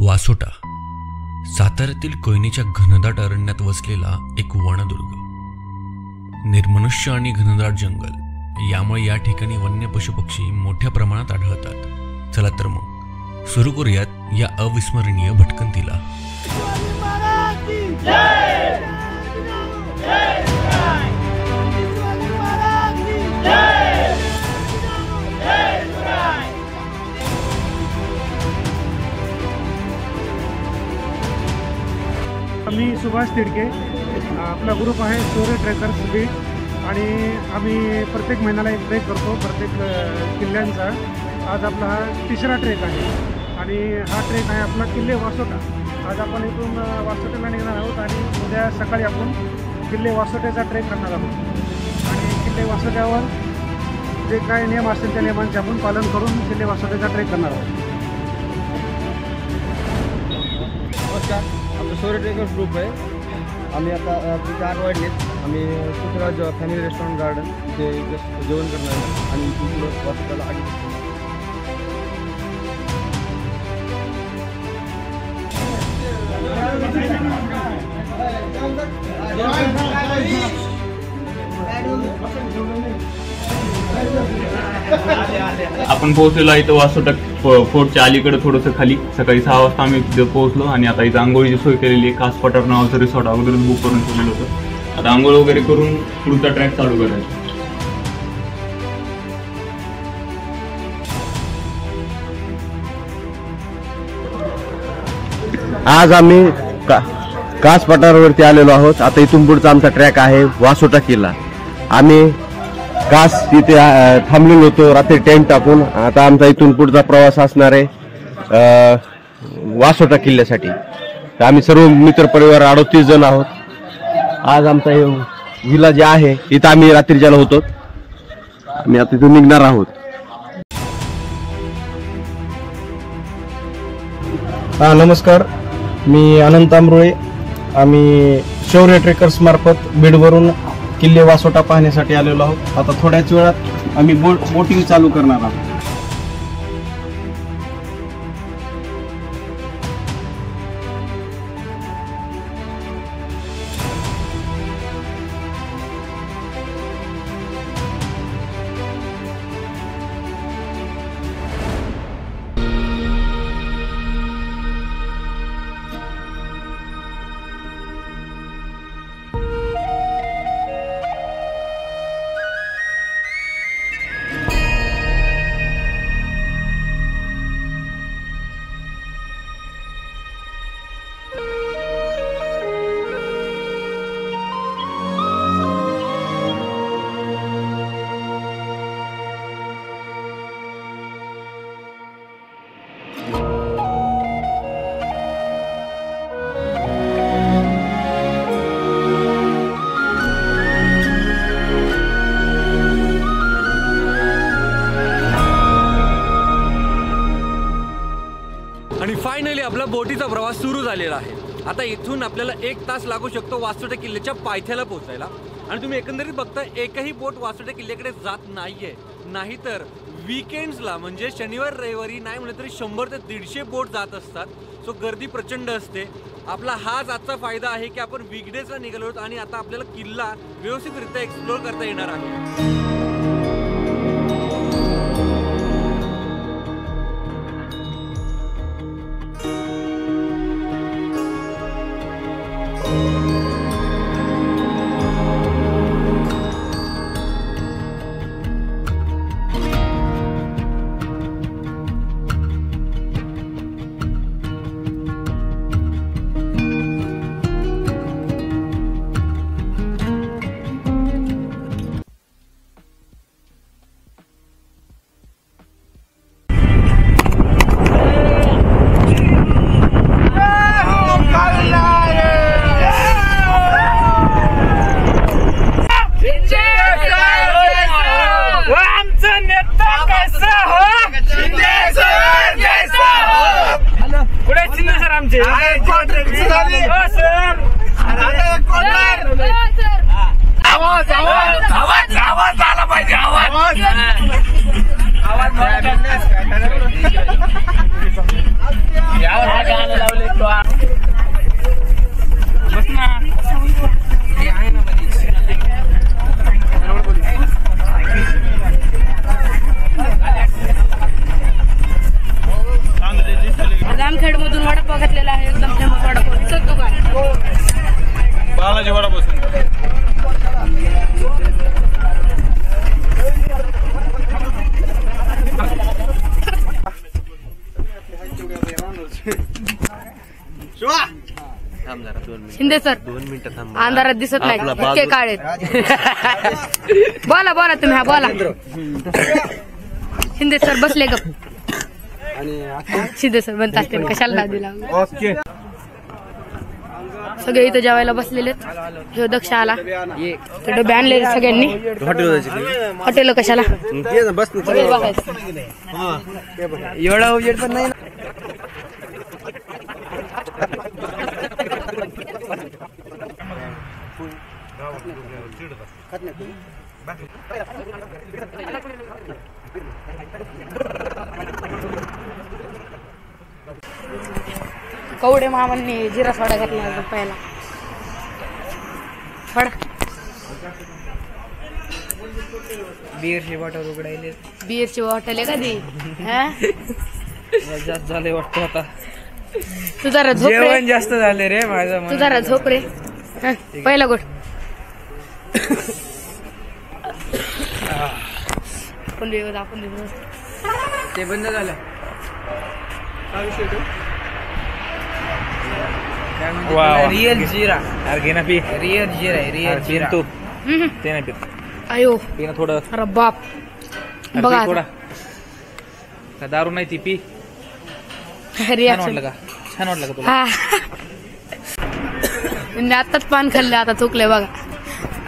वासोटा साताऱ्यातील कोयनेच्या घनदाट अरण्यात वसलेला एक वनदुर्ग. निर्मनुष्य आणि घनदाट जंगल यामुळे या ठिकाणी वन्य पशुपक्षी मोठ्या प्रमाणात आढळतात. चला तर मग सुरू करूयात या अविस्मरणीय भटकंतीला. मी सुभाष तिडके, आपला ग्रुप आहे शौर्य ट्रेकर्स बीट आणि आम्ही प्रत्येक महिन्याला एक ट्रेक करतो प्रत्येक किल्ल्यांचा. आज आपला हा तिसरा ट्रेक आहे आणि हा ट्रेक आहे आपला किल्ले वासोटा. आज आपण इथून वासोट्याला निघणार आहोत आणि उद्या सकाळी आपण किल्ले वासोट्याचा ट्रेक करणार आहोत आणि किल्ले वासोट्यावर जे काय नियम असतील त्या नियमांचे आपण पालन करून किल्ले वासोट्याचा ट्रेक करणार आहोत. नमस्कार, आमचं शौर्य ट्रेकर्स ग्रुप आहे. आम्ही आता तिथे 8 वाजलेत. आम्ही पृथ्वीराज फॅमिली रेस्टॉरंट गार्डन इथे जेवण करणार आहे आणि इथून वासोट्याला आधी आपण पोहोचलेलो इथं वासोटा फोर्टच्या अलीकडे थोडंसं खाली. सकाळी 6 वाजता आम्ही तिथे पोहोचलो आणि आता इथं आंघोळीची सोय केलेली आहे. खास पठार नावाचं रिसॉर्ट अगोदरच बुक करून ठेवलेलं होतं. आता आंघोळ वगैरे करून पुढचा ट्रॅक चालू करायचा. आज आम्ही कास पठारावरती आलेलो आहोत. आता इथून पुढचा आमचा ट्रॅक आहे वासोटा किल्ला. आम्ही कास तिथे थांबलेलो होतो रात्री टेंट टाकून. आता आमचा इथून पुढचा प्रवास असणार आहे वासोटा किल्ल्यासाठी. आम्ही सर्व मित्र परिवार 38 जण आहोत. आज आमचा हे विला जे आहे इथं आम्ही रात्रीच्याला होतो. आम्ही आता इथून निघणार आहोत. नमस्कार, मी अनंत आमरोळे. आम्ही शौर्य ट्रेकर्स मार्फत बीडवरून किल्ले वासोटा पाहण्यासाठी आलेलो आहोत. आता थोड्याच वेळात आम्ही बोटिंग चालू करणार आहोत. आणि फायनली आपला बोटीचा प्रवास सुरू झालेला आहे. आता इथून आपल्याला 1 तास लागू शकतो वासोटा किल्ल्याच्या पायथ्याला पोहोचायला. आणि तुम्ही एकंदरीत बघता एकही बोट वासोटा किल्ल्याकडे जात नाहीये. नाहीतर वीकेंड्सला म्हणजे शनिवार रविवारी नाही म्हटलं तरी 100 ते 150 बोट जात असतात. सो गर्दी प्रचंड असते. आपला हाच आजचा फायदा आहे की आपण वीकडेजला निघालो आहोत आणि आता आपल्याला किल्ला व्यवस्थितरित्या एक्सप्लोर करता येणार आहे. आवाज शिंदे सर 2 मिनिटं थांबा. अंधारात दिसत नाही इतके काळे बोला बोला तुम्ही. हा बोला. शिंदे सर बसले गप. शिंदे सर म्हणत असते कशाला नाव दिला. सगळे इथं जेवायला बसलेले. हे दक्ष आला ते डबे आणले सगळ्यांनी. हॉटेल कशाला एवढा उजेड पण नाही. कवडे मामांनी जिरा सोडा घातला पहिला. सोडा बिअरची बॉटल उघडायले. बिअरची बॉटल आहे कधी. जास्त झाले वाटतं आता. तू जरा झोप रे. जेवण जास्त झाले रे माझं. तू जरा झोप रे. पहिला गोट आपण ते बंद झालं. रिअल जिरा. घे पी. रिअल जिरा आहे. रिअल जिरा तू ते नाही पित. अयो पी ना थोडं. अरे बाप बघा थोडा. का दारू नाही ती पी. रिॲक्शन वाटलं का? छान वाटलं का तुला? हा आताच पान खाल्लं आता चुकले बघा.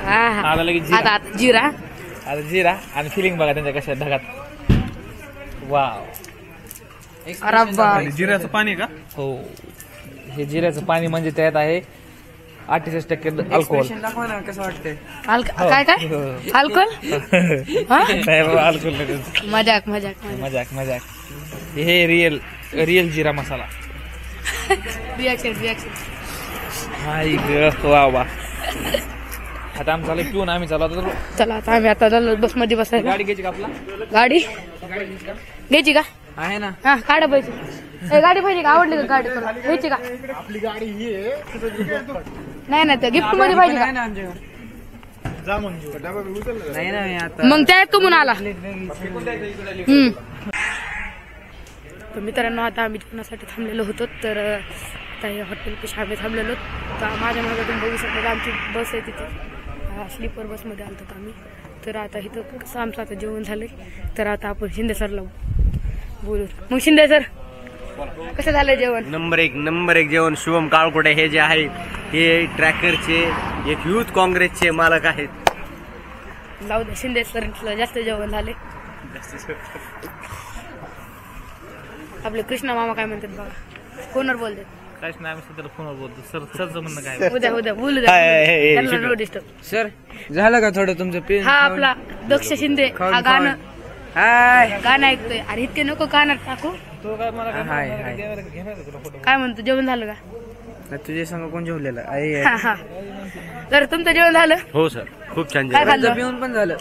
आता लगेच जिरा. आता जिरा. आता जिरा आणि फिलिंग बघा त्यांच्या कशा ढगात. वाव. अरे बाप. जिऱ्याचं पाणी का? हो. हे जिऱ्याचं पाणी म्हणजे त्यात आहे 68% अल्कोहोल. दाखवा ना कसं वाटतंय. काय काय अल्कोहोल. अल्कोहोल. मजाक मजाक मजाक मजाक. हे रिअल जिरा मसाला. Reaction reaction. वा वा. आता आम्ही चालू पिऊन आम्ही चालू. चला आता आम्ही आता झालो बस मध्ये बसायला. गाडी घ्यायची का आपला? गाडी घ्यायची का? आहे ना. हा काढा पाहिजे. गाडी पाहिजे का? आवडली का गाडी तुला? घ्यायची का? आपली गाडी ही आहे. नाही नाही त्या गिफ्ट मध्ये पाहिजे आहे का? ना आमच्याकडे. जा म्हणजे डबा उचलला. नाही ना मी आता. मग त्या कमून आला. तर मित्रांनो आता आम्ही जेवणासाठी थांबलेलो होतो. तर आता हे हॉटेल पेक्षा आम्ही थांबलेलो. तर माझ्या मागे तुम्ही बघू शकता आमची बस आहे तिथे. स्लीपर बसमध्ये आलो होतो आम्ही. तर आता इथं कसं आमचं आता जेवण झालंय. तर आता आपण शिंदे सरला बोलू. मग शिंदे सर कसं झालं जेवण? नंबर एक जेवण. शुभम काळकोटे हे जे आहे हे ट्रॅकरचे एक युथ काँग्रेसचे मालक आहेत. जाऊ दे शिंदे सर जास्त जेवण झाले. आपले कृष्णा मामा काय म्हणतात बघा. फोनवर बोलतात. काहीच नाही आम्ही सध्या फोनवर बोलतो. सरचं म्हणणं काय? उद्या बोलू द्या. No disturb. सर झालं का थोडं तुमचं पेन? हा आपला दक्ष शिंदे हा गाणं गाणं ऐकतोय. अरे इतके नको कानात टाकू. तो काय मला हाय हाय. काय म्हणतो जेवण झालं का? तुझे संग कोण जेवलेलं आहे? हा हा. तर तुमचं जेवण झालं? हो सर खूप छान काय खाल्लं? पिऊन पण झालं.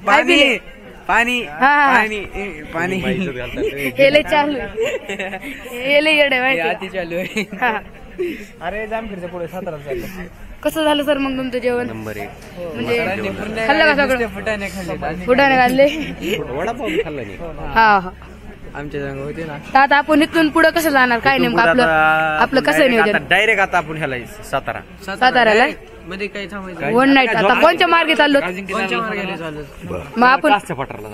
काय पिले? पाणी हा. पाणी हे लय चालू हे लय येडे माहिती आधी चालू आहे. हा. अरे जामखेडच्या पुढे सातारा चाललं. कसं झालं सर मग तुमचं जेवण? नंबर एक. म्हणजे खाल्लं का सगळं? फुटाने खाल्ले. फुटाणे खाल्ले. वडापाव खाल्ला नाही. हा हा. आमच्या संग होते ना. तर आता आपण इथून पुढे कसं जाणार? काय नेमकं आपलं कसं नियोजन? डायरेक्ट आता आपण ह्याला सातारा. साताऱ्याला मध्ये काही थांबायचं. One night. आता कोणत्या मार्गे चाललो? कोणच्या मार्गाने चालू? मग आपण पठारला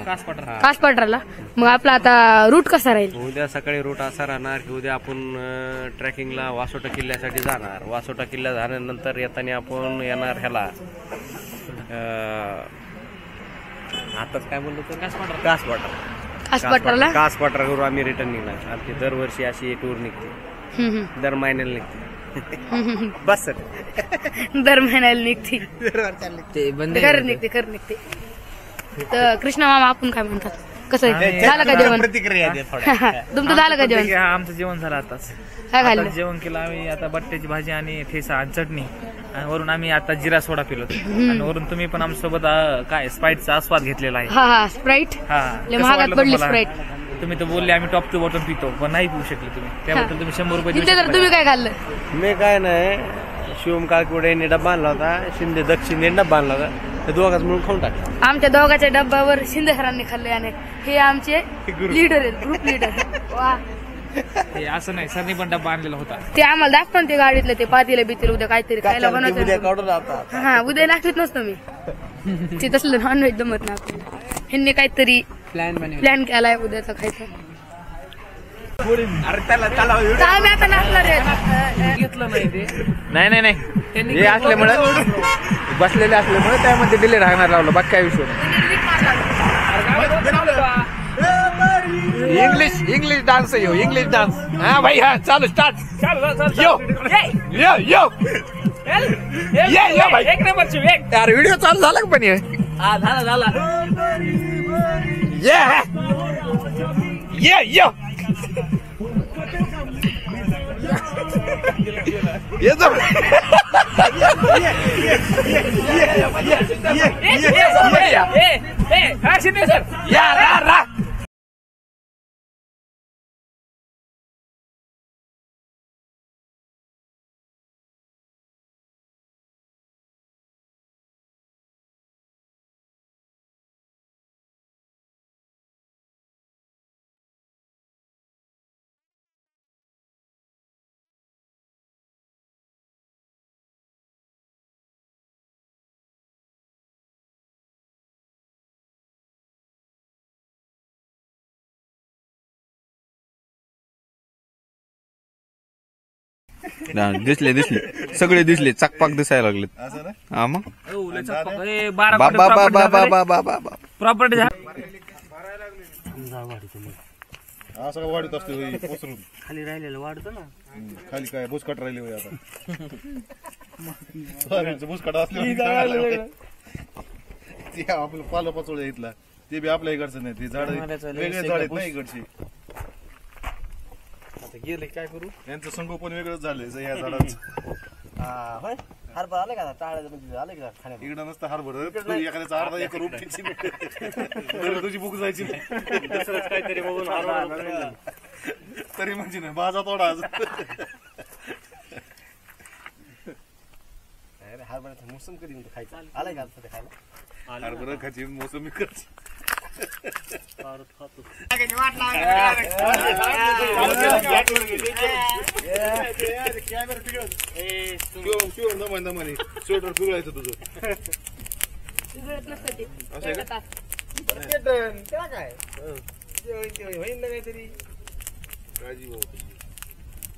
कास पठारला. मग आपला आता रूट कसा राहील? उद्या सकाळी रूट असा राहणार की उद्या आपण ट्रेकिंगला वासोटा किल्ल्यासाठी जाणार. वासोटा किल्ला झाल्यानंतर येताना आपण येणार ह्याला आताच काय बोललो तर कास पठार. कास पठारावर आम्ही रिटर्न निघणार. आमची दरवर्षी अशी टूर निघते. दर महिन्याला निघते. बस सर. दर महिन्याला निघते. ते बंद खरं निघते. तर कृष्णा मामा आपण काय म्हणतात? कसं आहे? झालं का जेवण? प्रतिक्रिया दे तुमचं झालं का जेवण? आमचं जेवण झालं आताच. काय खाल्लं? जेवण केलं आम्ही आता बट्ट्याची भाजी आणि ठेसा आणि चटणी आणि वरून आम्ही आता जिरा सोडा पिलो आणि वरून तुम्ही पण आमच्यासोबत काय स्प्राईटचा आस्वाद घेतलेला आहे. हा हा स्प्राईट. हा लय कसं महागात वाटलं पडली तुम्हाला? स्प्राईट. तुम्ही तर बोलले आम्ही टॉप टू बॉटम पितो पण नाही पिऊ शकले तुम्ही. त्याबद्दल तुम्ही 100 रुपये देऊ तर शकता. तुम्ही काय खाल्लं? मी काय नाही. शिवम काळकोडे यांनी डब्बा आणला होता. शिंदे दक्षिण डब्बा आणला होता. ते दोघांच म्हणून खाऊन टाकला. आमच्या दोघांच्या डब्यावर शिंदे सरांनी खाल्ले आणि हे आमचे लीडर आहेत. Group leader. वा हे असं नाही, सरनी पण डब्बा आणलेला होता. ते आम्हाला दाखवा ना ते गाडीतलं ते पातीला बितीला उद्या काहीतरी खायला बनवायचं. हा उद्या दाखवत नसतो मी ते तसलं नॉनव्हेज जमत ना आपल्याला. ह्यांनी काहीतरी प्लॅन केलाय उद्याचा खायचा. आम्ही आता नाचणार घेतलं नाही ते. नाही हे असल्यामुळे बसलेले असल्यामुळे त्यामध्ये डिले राहणार लावलं. बाकी काय विषय इंग्लिश डान्स आहे. English dance. हा भाई हा चालू स्टार्ट. यो भाई एक नंबरची वेग. यार व्हिडिओ चालू झाला का पण हे? हा झाला. यो दिसले सगळे दिसले. चकपाक दिसायला लागले. हा मग प्रॉपर्टी असं का वाढत असते पसरून खाली राहिलेलं वाढतं ना. खाली काय भुसकाट राहिले होय आता. भुसकाट असले ते आपलं पालं पचोळ इथला ते बी आपल्या इकडचं नाही. ते झाड वेगळे झाड आहेत ना इकडची. गेले काय करू. यांचं संगोपन वेगळंच झालंय या झाडाचं. हरभरा आले का टाळ्या आले का खाण्यात. इकडं नसतं हरभरा एखाद्याचा अर्धा एकर उपटीची तुझी बुक जायची काहीतरी बघून तरी म्हणजे नाही भाजा तोडा. हरभऱ्याचा मोसम कधी खायचा आलाय का खायला. हरभरा खायची मोसमी करची. स्वेटर पिघळायचं तुझं. काळजी भाऊ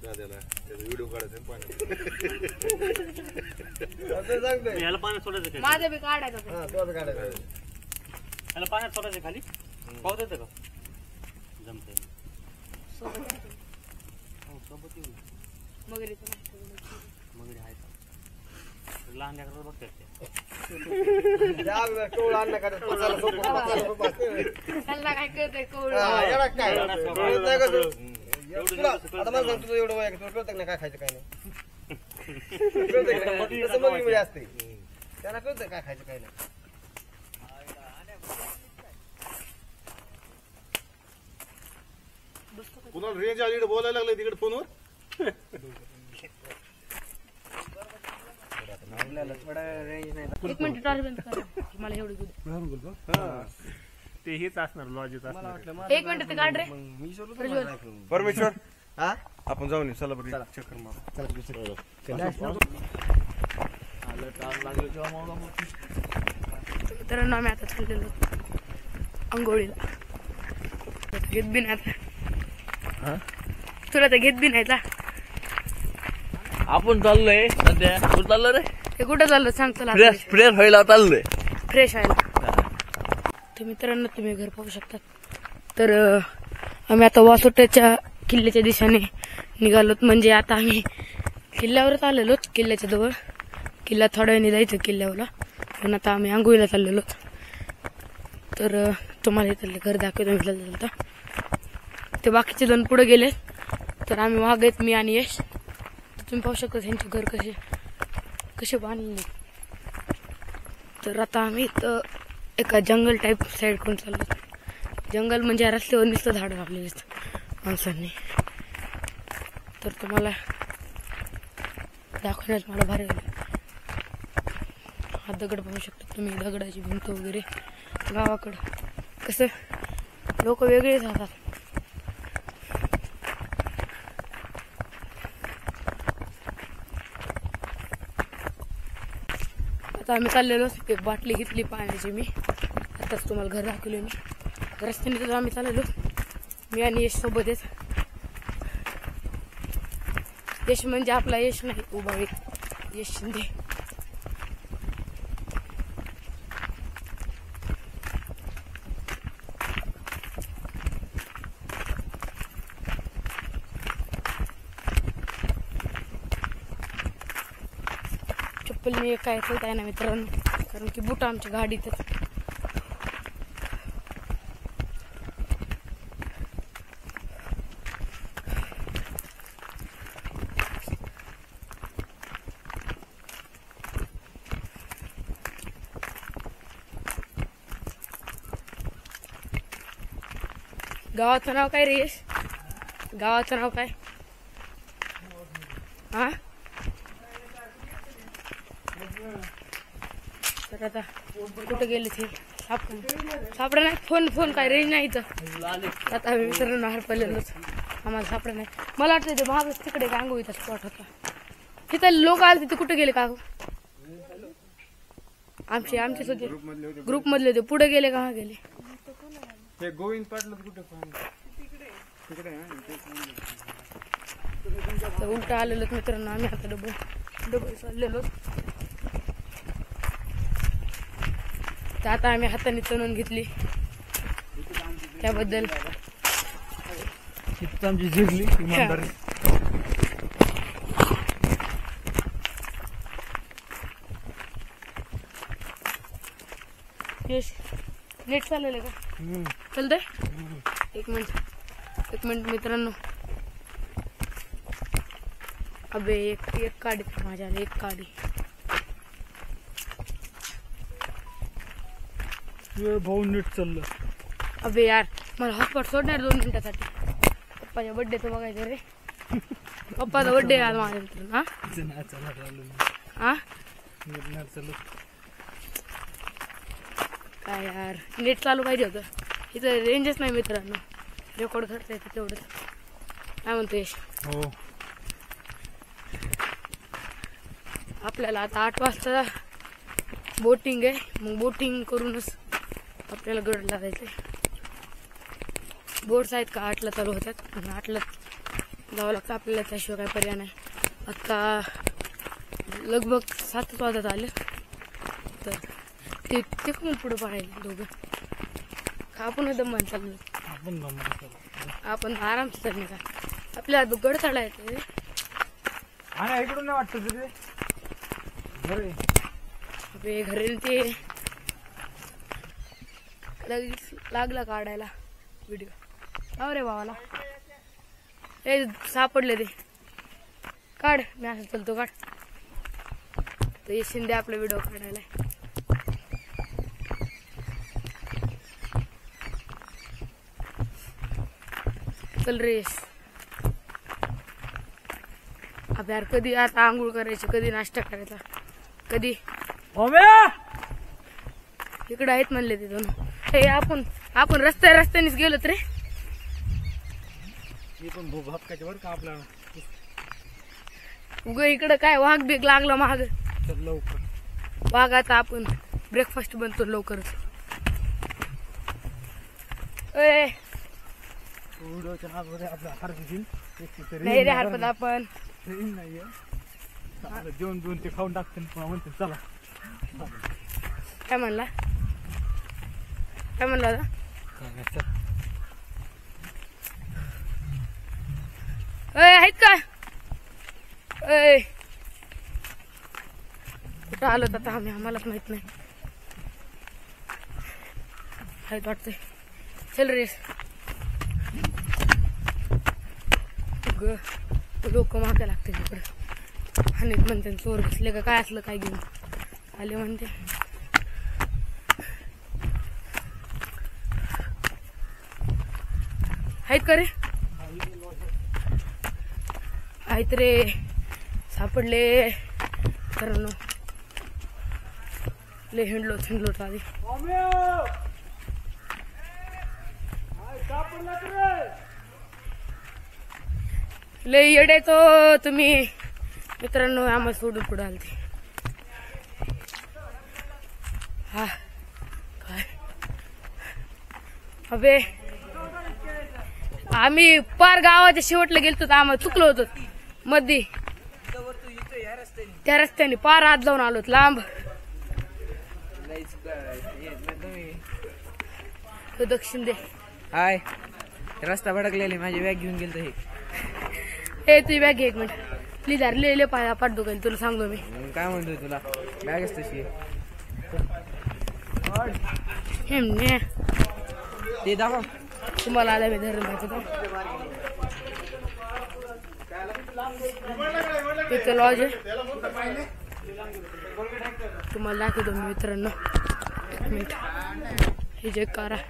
दाद्याला व्हिडिओ काढायचा पाण्यात सोडायचं. माझं बी काढायचं. त्याला पाण्यात सोडायचं खाली. पाहू देतं का जमतंय. मगरी आहे का लहान लेकराला बघतात त्याला काय कळतंय कवळ. एवढं वय कळत ना काय खायचं काय नाही. असते त्यांना कळत काय खायचं काय नाही. पुन्हा रेंज आली बोलायला लागले तिकडे फोनवर. एक मिनिट बंद करा. मला एवढं ते हेच असणार लॉजिक असणार. एक मिनिट ते काढ रे. परमेश्वर हा आपण जाऊन चला बरं चक्कर मारू. तर आम्ही आता चाललेलो अंघोळीला. घेत बी नाही आता. तुला तर घेत बी नाही. आपण चाललोय सध्या. कुठं चाललो रे? ते कुठं चाललो सांग तुला. फ्रेश व्हायला चाललोय. फ्रेश व्हायला. तर मित्रांनो तुम्ही घर पाहू शकता. तर आम्ही आता वासोट्याच्या किल्ल्याच्या दिशेने निघालोत. म्हणजे आता आम्ही किल्ल्यावरच आलेलो. किल्ल्याच्या जवळ. किल्ला थोड्या वेळाने जायचं किल्ल्यावरला. पण आता आम्ही आंघोळीला चाललेलो. तर तुम्हाला इथलं घर दाखवतो म्हटलं. ते बाकीचे जण पुढे गेले. तर आम्ही वाघ आहेत मी आणि यश. तुम्ही पाहू शकता त्यांचे घर कसे बांधले. तर आता आम्ही इथं एका जंगल टाईप साईड करून चाललो. जंगल म्हणजे या रस्त्यावर नुसतं झाडं लावलेली असतात माणसांनी. तर तुम्हाला दाखवण्यात मला भारी झालं. हा दगड पाहू शकता तुम्ही. दगडाची भिंत वगैरे. गावाकडं कसं लोक वेगळेच राहतात. आता आम्ही चाललेलो एक बाटली घेतली पाण्याची मी आताच तुम्हाला घर दाखवले मी रस्त्याने तर आम्ही चाललेलो मी आणि यश सोबत आहेत. यश म्हणजे आपला यश नाही उभा यश शिंदे. चप्पल मी काय चलत आहे ना मित्रांनो कारण की बुट आमच्या गाडीतच. गावाचं नाव काय रे यश? गावाचं नाव काय? हा तर आता कुठे गेले ते सापडा नाही. फोन काय रेंज नाही इथं. आता आम्ही मित्रांनो हरपलेलोच आम्हाला सापडा नाही. मला वाटतं ते महागच तिकडे आंघोळीचा स्पॉट होता तिथं लोक आले तिथे कुठे गेले का आमचे सगळे ग्रुप मधले होते पुढे गेले का गेले ते गोविंद पाटलं कुठे उलट आलेलो मित्रांनो आम्ही आता डबल चाललेलो. तर आता आम्ही हाताने तणून घेतली त्याबद्दल आमची जिरली इमानदारी. यश नेट चाललेलं का? चालतंय. एक मिनिट मित्रांनो. अबे एक काडी माझ्या एक काडी भाऊ नीट चाललं. अबे यार मला हॉटस्पॉट सोडणार 2 मिनिटासाठी. पप्पाच्या बर्थडेचं बघायचं रे. पप्पाचा बर्थडे आज माझ्या मित्रांनो. हा काय यार नेट चालू पाहिजे होतं इथं रेंजच नाही मित्रांनो. रेकॉर्ड करता येतं तेवढंच. काय म्हणतो यश? हो आपल्याला आता 8 वाजता बोटिंग आहे. मग बोटिंग करूनच आपल्याला गडला जायचंय. बोट्स आहेत का 8ला चालू होतात. 8ला जावं लागतं आपल्याला त्याशिवाय काय पर्याय नाही. आता लगभग 7 वाजत आले तर ते पण पुढे पाहायला दोघं आपण दमन चाललो. आपण आरामच चालणे का आपल्याला गड चढा येते. इकडून नाही वाटत ते घरी ते लागला काढायला व्हिडिओ. हो रे भावाला हे सापडले ते काढ. मी असं चलतो काढ. तर हे शिंदे आपला व्हिडिओ काढायला. चल रेस. अब यार कधी आता आंघोळ करायची कधी नाश्ता करायचा कधी इकडे आहेत म्हणले ते दोन. हे आपण रस्त्यानेच गेलो रे. पण भूभापकाच्या वर का आपल्याला उग इकडं काय वाघ बेग लागला महाग. चल लवकर वाघ. आता आपण ब्रेकफास्ट बनतो लवकरच. व्हिडिओच्या नावामध्ये आपला हार घेईल नाही रे हरपत आपण नाहीये. जेवण बिवून ते खाऊन टाकते म्हणते चला. काय म्हणला आता आहेत का? कुठं आलो आता आम्ही आम्हालाच माहित नाही. आहेत वाटतंय. चल रेस. लोक मागे लागते तिकडं आणि म्हणते चोर बसले का काय असलं काय घेऊन आले म्हणते. आहेत का रे? आहेत रे सापडले. कारण ले हिंडलो आधी. ले येडे तो तुम्ही मित्रांनो आम्हाला सोडून पुढे आलते. हा काय अबे आम्ही पार गावाच्या शेवटला गेलतो तर आम्हाला चुकलो होतो मध्ये त्या रस्त्याने पार आत जाऊन आलो लांब. दक्षिण दे. हाय रस्ता भडकलेला माझी बॅग घेऊन गेलतो हे तुझी बॅग घे एक मिनिट प्लीज यार ले पाया पाठ दुकान तुला सांगतो मी काय म्हणतोय तुला बॅगच तशी ते दाखव तुम्हाला आला मी धरून जायचं इथं लॉज आहे तुम्हाला दाखवतो मी मित्रांनो. मिनिट ही जे कार आहे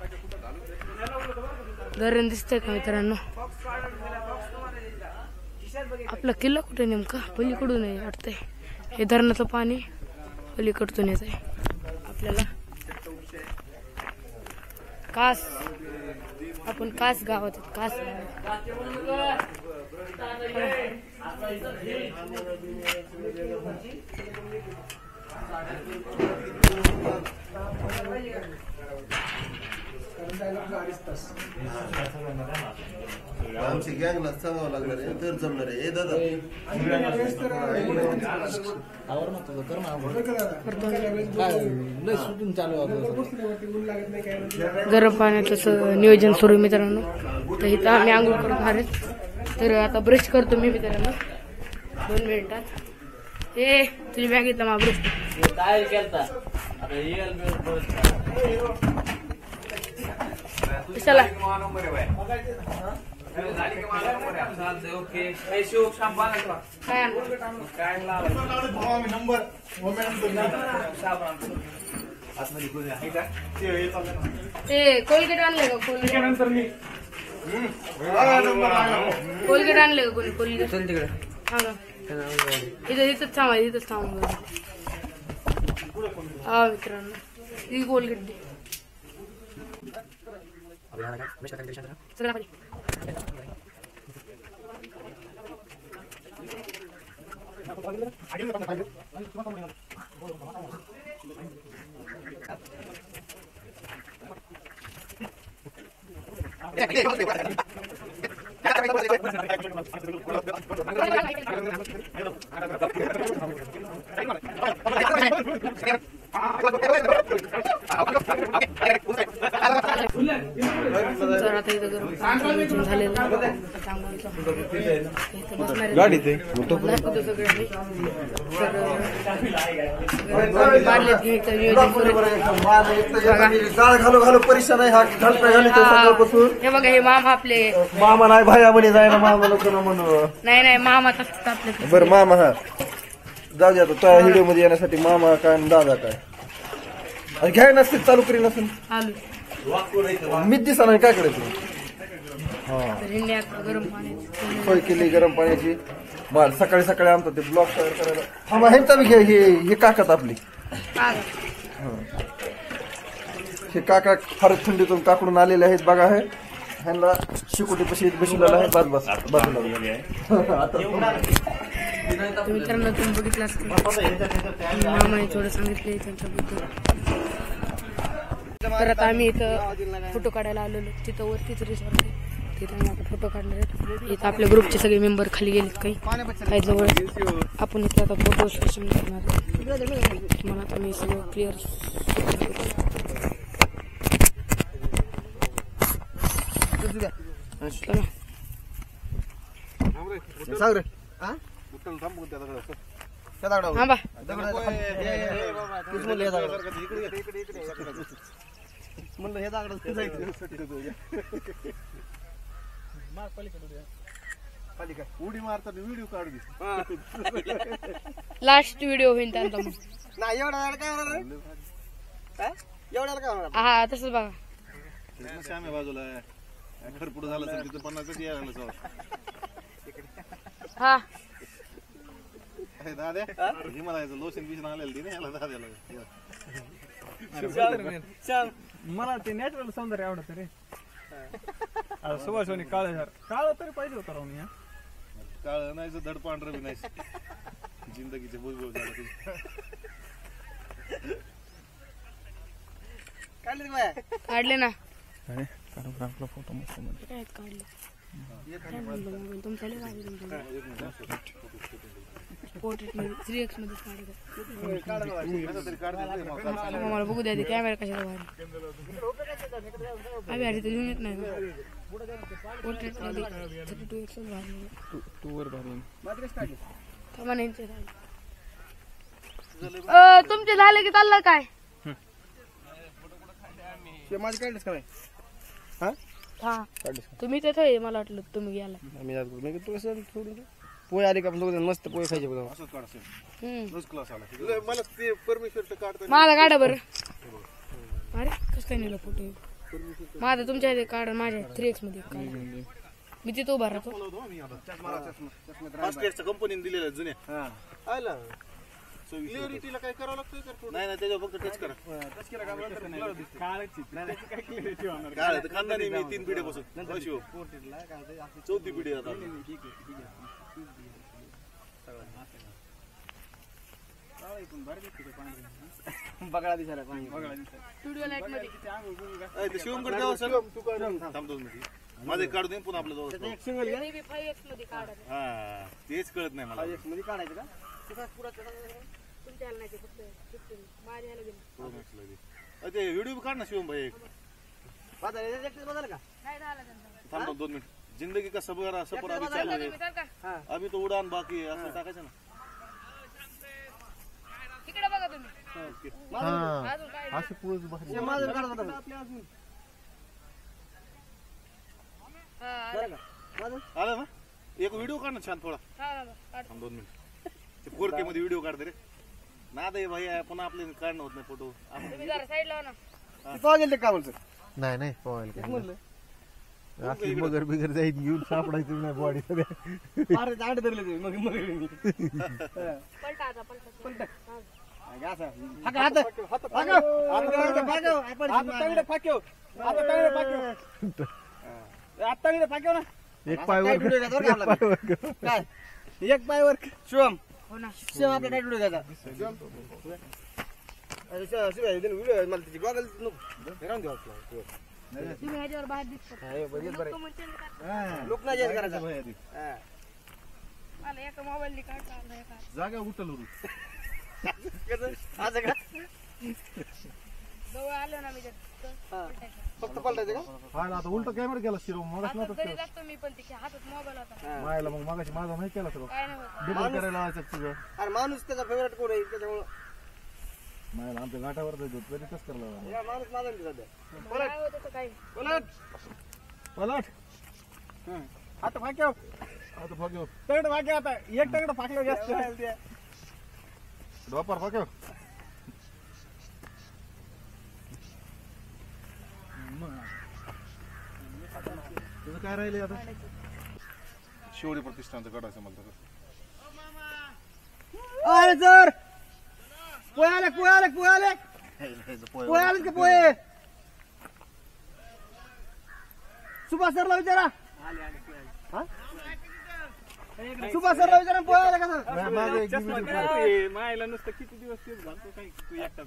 धरण दिसतंय का मित्रांनो. आपला किल्ला कुठे नेमका पलीकडून आहे वाटतंय. हे धरणाचं पाणी पलीकडून येत आहे आपल्याला. कास आपण कास गावात कास आमची गँगला सांगावं लागणार आहे तर जमणार आहे. दादा गरम पाण्याचं नियोजन सुरू आहे मित्रांनो. तर इथं आम्ही आंघोळ करून आले तर आता ब्रश करतो मी मित्रांनो 2 मिनिटात. ए तुझी बॅग घेतला मा ब्रश चला कोलगेट आणले का कोलगेट आणले का कोणी कोलगेट चल तिकडे इथंच थांबा इथंच थांबा. हा मित्रांनो ही कोलगेट दे सगळं गाडी ते घालू घालू परेशान आहे. हा घालता घालतो सकाळपासून. हे बघा हे मामा आपले मामा नाही भाया म्हणे जायला मामा नको ना म्हणून. नाही मामाच असतात आपले. बरं मामा हा जाऊ द्या त्या व्हिडिओ मध्ये येण्यासाठी मामा काय आणि दादा काय घ्याय नसते चालू करी नसेल मीच दिसा नाही काय करायचं. गरम पाणी सोय केली गरम पाण्याची. माल सकाळी सकाळी आमचं ते ब्लॉक तयार करायला थांबा ह्यांचा बी हे काकात आपली हे काका फारच थंडीतून काकडून आलेले आहेत बघा. हे ह्यांना शिकुटी पशी बसलेला आहे बस बाजूला. मित्रांनो तुम्ही बघितलास मामाने थोडं सांगितले त्यांच्याबद्दल. तर आता आम्ही इथं फोटो काढायला आलेलो तिथं वरतीच रिसॉर्ट आहे तिथं आम्ही आता फोटो काढणार आहेत. इथं आपल्या ग्रुपचे सगळे मेंबर खाली गेलेत काही जवळ. आपण इथं आता फोटो सेशन करणार तुम्हाला आता मी सगळं क्लिअर उडी मारतात व्हिडिओ काढू लास्ट व्हिडिओ होईल त्यांचा. नाही एवढा काय होणार हा तसंच बघा श्याम्या बाजूला खरपुड झालं तर तिथं 50 यायला हा दाद्या हिमालयाचं लोशन बिशन आलेलं ते याला दाद्याला मला ते नॅचरल सौंदर्य आवडत रे. सुभाषवानी काळ काळ तरी पाहिजे होता राहून या काळ नाही धड पांढरं बी नाही जिंदगीचे बुजबुज झालं काढले ना आपला फोटो मस्त काय काढले तुमचा पोर्ट्रेट मध्ये 3x मध्ये मला बघू द्या कॅमेरा कशाला बाहेर आम्ही आधी तर येऊन येत नाही पोर्ट्रेट मध्ये 32x तुमचे झाले की चाललं काय माझे काढलेस का नाही हा तुम्ही तिथे आहे मला वाटलं तुम्ही गेला मी तू कसं सोडून पोहे आले का मस्त पोहे खायचे बघा मला ते परमेश्वर काढता माझा काढा बरं अरे कसं काय नेलं फोटो माझा तुमच्या इथे काढा माझ्या 3x मध्ये काढा मी तिथं उभा राहतो कंपनीने दिलेला जुन्या आला क्लिअरिटीला काय करावं लागतं नाही नाही त्याच्यावर फक्त टच करा काय खानदानी मी 3 पिढ्या बसून चौथी पिढी आता बगळा दिसायला स्टुडिओ लाईट मध्ये शिवमकडे द्यावं सर थांब 2 मिनिट माझे काढू दे पुन्हा आपल्या जवळ 5x मध्ये काढा हा तेच कळत नाही मला 5x मध्ये काढायचं का तुमच्याला नाही फक्त माझ्याला गेलं ते व्हिडिओ काढ ना शिवम भाई एक बदल का काय झालं थांब 2 मिनिट जिंदगी का सफर अभी चालू है अभी तो उड़ान बाकी है असं टाकायचं ना तिकडे बघा तुम्ही असे पुढे आला ना एक व्हिडिओ काढ ना छान थोडा थांब 2 मिनिट ते 4K मध्ये व्हिडिओ काढते रे ना दे भाई पुन्हा आपले काढणं होत नाही फोटो तुम्ही जरा साईड लावा ना पाहायला का बोलतो नाही पाहायला म्हणलं असली मगर बिगर जाईल घेऊन सापडायचं नाही बॉडी अरे आठ धरले ते मग पलटा आता पलटा एक पायवर काय एक पायवर शिवम हो ना शिवम आपला टाईट व्हिडिओ घ्यायचा व्हिडिओ मला त्याची गॉगल राहून देऊ तुम्ही ह्याच्यावर बाहेर दिसतो लोक नाही जास्त करायचा मला एका मोबाईल काढला जागा उठल असं का जवळ आलो ना मी फक्त पलटायचं का हा आता उलट कॅमेरा केला शिरो मग घरी जातो मी पण तिथे हातात मोबाईल होता मायला मग मागाशी माझा नाही केला सगळं काय नाही होत डिलीट करायला लावायचं तुझं अरे माणूस त्याचा फेवरेट कोण आहे त्याच्यामुळे मायला आमच्या घाटावर जायचं तरी कसं करायला या माणूस माझा नाही सध्या काय होत होतं काय पलट आता फाक्याव आता बघ तगड फाक्या आता एक तगड फाकलं जास्त डॉपर बघ तुझं काय राहिले आता शिवडी प्रतिष्ठानचं काढायचं मला अरे सर पोहे आले का पोहे सुभाष सरला विचारा सुभाष सरला विचारा पोहे आले का सर मायला नुसतं किती दिवस तेच घालतो काही तू एकटा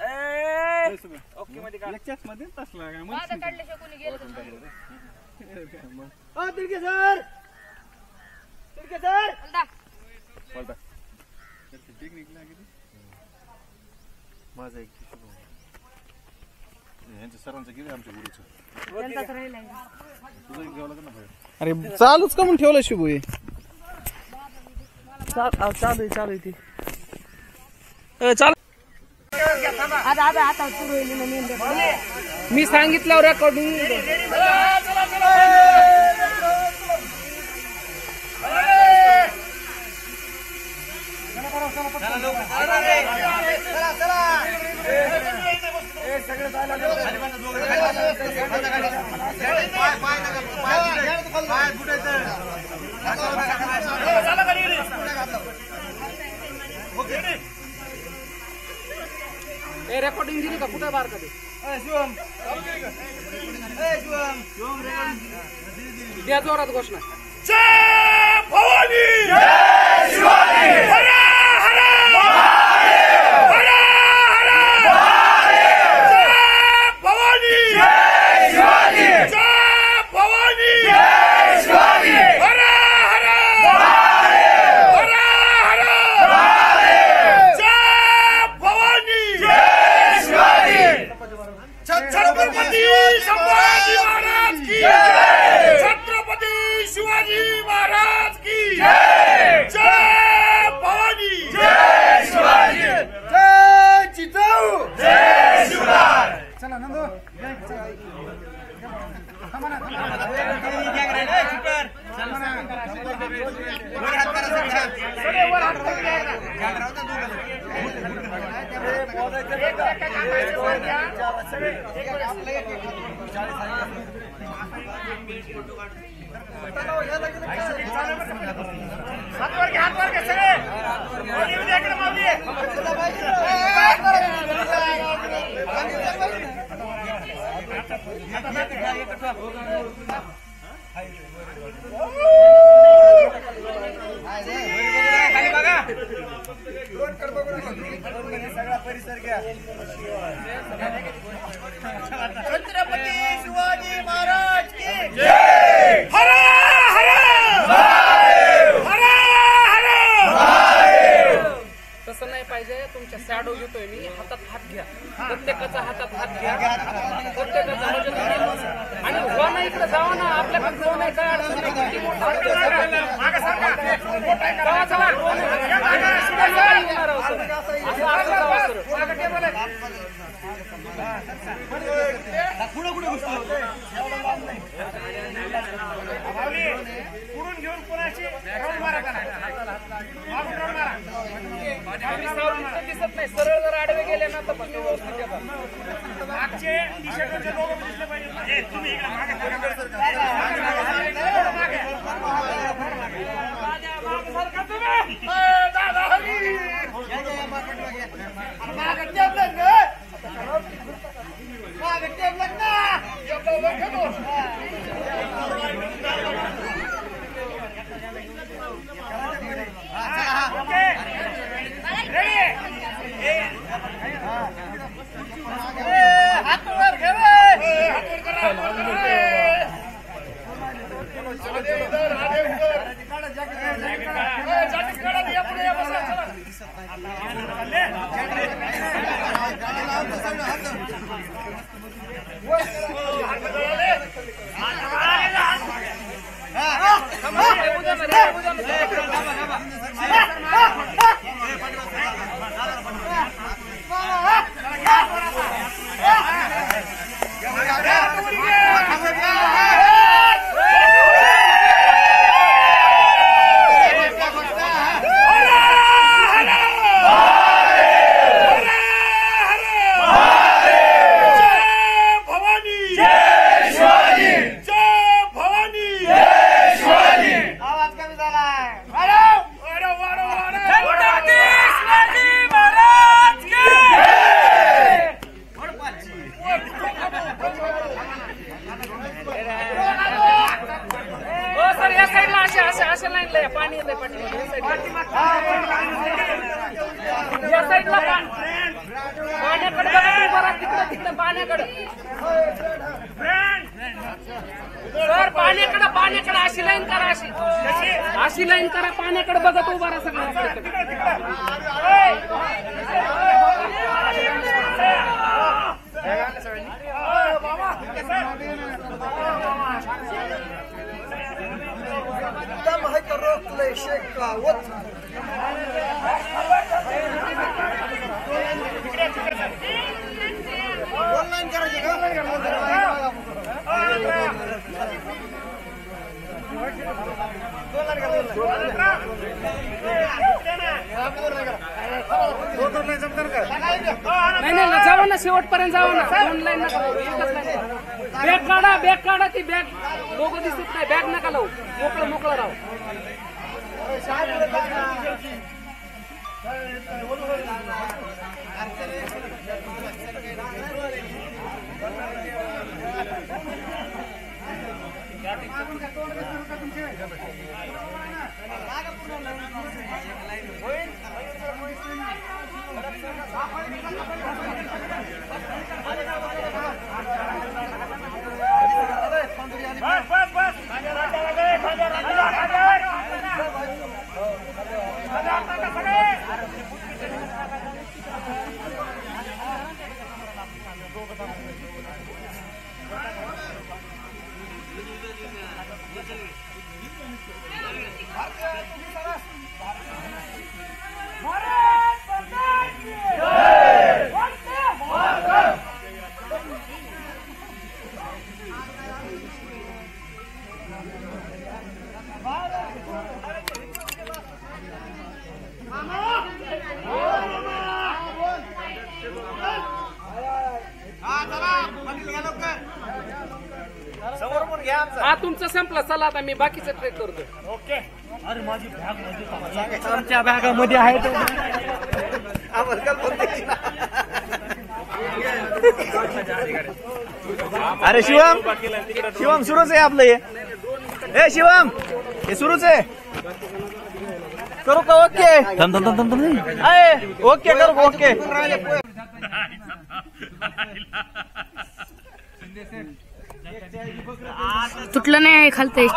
ओके मध्ये मध्ये तसला काय माझं काढल्याशिवाय कोणी गेलं तिरके सर पलटा माझा एक यांच्या सरांचं किती आमच्या गुरुचं त्यांचाच राहिलाय तुझं एक घ्यावं लागेल ना भाई अरे चालूच का म्हणून ठेवलं शिबू चालू आहे ती आता सुरू होईल मी सांगितलं रेकॉर्डिंग रेकॉर्डिंग दिली का कुठे बार कधी द्या जोरात घोषणा जय भवानी जय शिवाजी हर हर महादेव हर हर महादेव जय भवानी छत्रपती शिवाजी महाराज की जय. हर हर महादेव. हर हर महादेव. तसं नाही पाहिजे. तुमच्या शॅडो घेतोय मी, हातात हात घ्या, प्रत्येकाचा हातात हात घ्या, प्रत्येकाचा आणि वन इकडे जावा ना, आपल्याकडे जाऊ नाही, काय अडचण नाही. किती मोठा पुढून घेऊन कोणाची राऊंड मारा का नाही, मागून राऊंड मारा. दिसत नाही. सरळ जर आडवे गेले ना तर फक्त व्यवस्थित येतात. मागचे टी शर्टचे लोक दिसले पाहिजे. तुम्ही इकडे मागे दादा हरी मागे टेबल मागे टेबल ना ओके रेडी. हात वर घे, हात वर करा. चलो दे इधर, आगे उधर. जॅकेट काढा, या पुढे या, बसा. पाण्याकडे अशी लाईन करा, अशी लाईन करा, पाण्याकडे बघत उभा राहा सगळं. रोखलंय शेकावत. ऑनलाईन करायचे का? नाही नाही, जावा ना, शेवटपर्यंत जावा ना. ऑनलाईन नका लावू, एकच लाईन. बॅग काढा, बॅग काढा. ती बॅग लोक दिसत नाही. बॅग नका लावू, मोकळं मोकळं राहू. हा तुमचं संपलं. चला आता मी बाकीचं ट्रेक करतो. ओके. अरे माझी बॅग मध्ये आमच्या बॅगामध्ये आहे अरे शिवम सुरूच आहे आपलं हे शिवम हे सुरूच आहे. करू का ओके ओके करू ओके. तुटलं नाही खालतं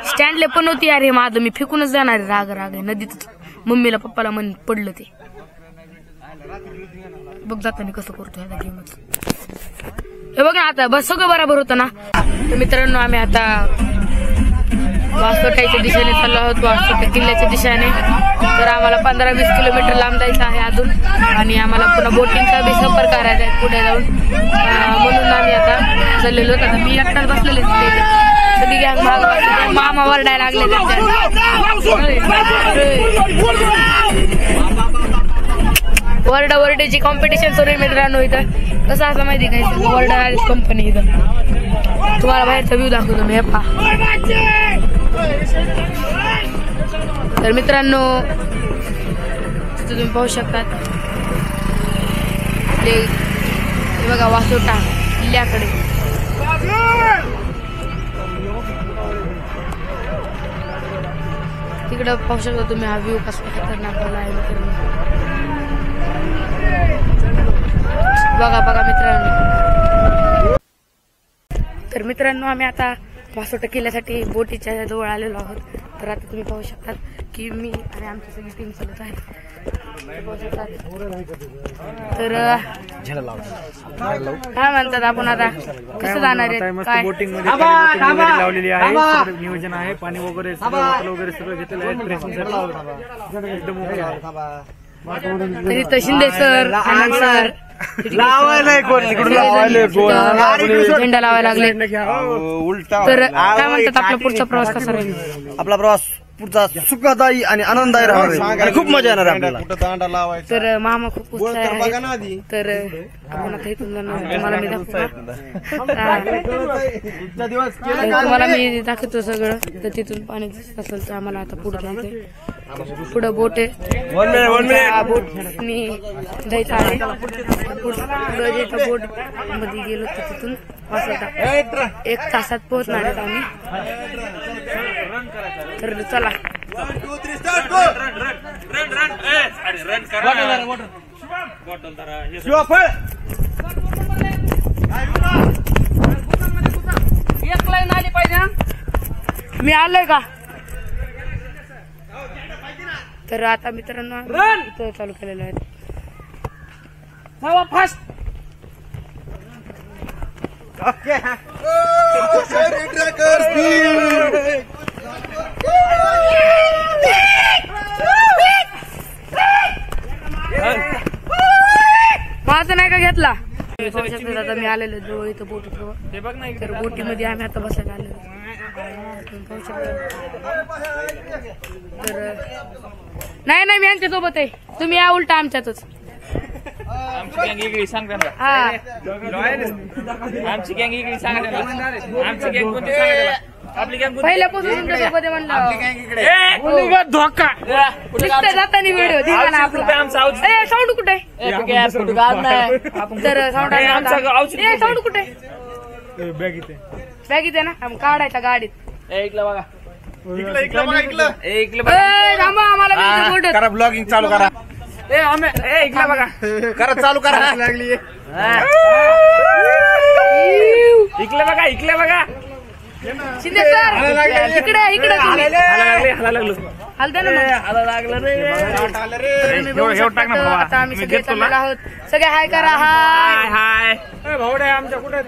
स्टँडले पण होती. अरे माझं मी फेकूनच जाणार आहे. राग आहे नदीत. मम्मीला पप्पाला मन पडलं ते बघ जाताना कसं करतो आता गेमच. हे बघ ना आता बस सगळं बरोबर होतं ना. तर मित्रांनो आम्ही आता वासोटाच्या दिशेने चाललो आहोत. वासोटा किल्ल्याच्या दिशेने. तर आम्हाला 15-20 किलोमीटर लांब जायचं आहे अजून. आणि आम्हाला पुन्हा बोटिंगचा बी सफर करायचा आहे पुढे जाऊन. म्हणून आम्ही आता चाललेलो. आता मी एकटाच बसलेले सगळी गॅंग माग मामा वरडायला लागले. वरडाची कॉम्पिटिशन सुरू आहे मित्रांनो. इथं कसं असं माहिती काय वरडा कंपनी इथं तुम्हाला बाहेरचा व्ह्यू दाखवतो मी. हे पहा. तर मित्रांनो तुम्ही पाहू शकता हे बघा वासोटा किल्ल्याकडे. तिकडं पाहू शकता तुम्ही हा व्ह्यू कसा खतरनाक आहे मित्रांनो. बघा मित्रांनो. तर मित्रांनो आम्ही आता वासोटा किल्ल्यासाठी बोटीच्या जवळ आलेलो आहोत. तर आता तुम्ही पाहू शकता की मी आणि आमची सगळी टीम चालत आहे. तर काय म्हणतात आपण आता कसं जाणार आहे काय बोटिंग मध्ये लावलेली आहे. नियोजन आहे. पाणी वगैरे बॉटल वगैरे सगळं घेतलेलं आहे. ड्रेसिंग एकदम तरी तर शिंदे सर आनंद सर झेंडा लावायला लागले. तर काय म्हणतात आपला पुढचा प्रवास कसा राहील. आपला प्रवास पुढचा सुखदायी आणि आनंददायी राहणार आहे. खूप मजा येणार आपल्याला. तर मामा खूप उत्साह आहे. तर आपण आता इथून तुम्हाला मी तुम्हाला मी दाखवतो सगळं. तर तिथून पाणी दिसत असेल तर आम्हाला आता पुढे जायचंय. पुढं बोट आहे. बोटनी जायचं आहे. पुढं जिथं बोट मध्ये गेलो तर तिथून वासोटा 1 तासात पोहोचणार आहेत आम्ही. तर चला एक लाईन आली पाहिजे. मी आलोय का. तर आता मित्रांनो इथं चालू केलेलं आहे. फास्ट माझं नाही का घेतला. आता मी आलेलो जवळ इथं बोट तर बोटीमध्ये आम्ही आता बसायला आलेलो. तर नाही मी यांच्या सोबत आहे. तुम्ही या उलटा आमच्यातच. आमची गँग इकडे सांग त्यांना. आमची गँग इकडे सांगा त्यांना. आमची गँग कोणती सांगा त्याला. आपली गँग पहिल्यापासून तुमच्या सोबत आहे म्हणलं. धोका जाताना व्हिडिओ दिला आपला. साऊंड कुठे तर साऊंड कुठे बॅगीत आहे ना. काढायचा गाडीत. ऐकलं बघा. आम्हाला ब्लॉगिंग चालू करा. ऐकलं बघा. करा चालू करा. इकलं बघा. शिंदे सर इकडे हलते ना. आता आम्ही सगळे चाललेलो आहोत. सगळे हाय करा. हाय भावड्या आमच्या कुठे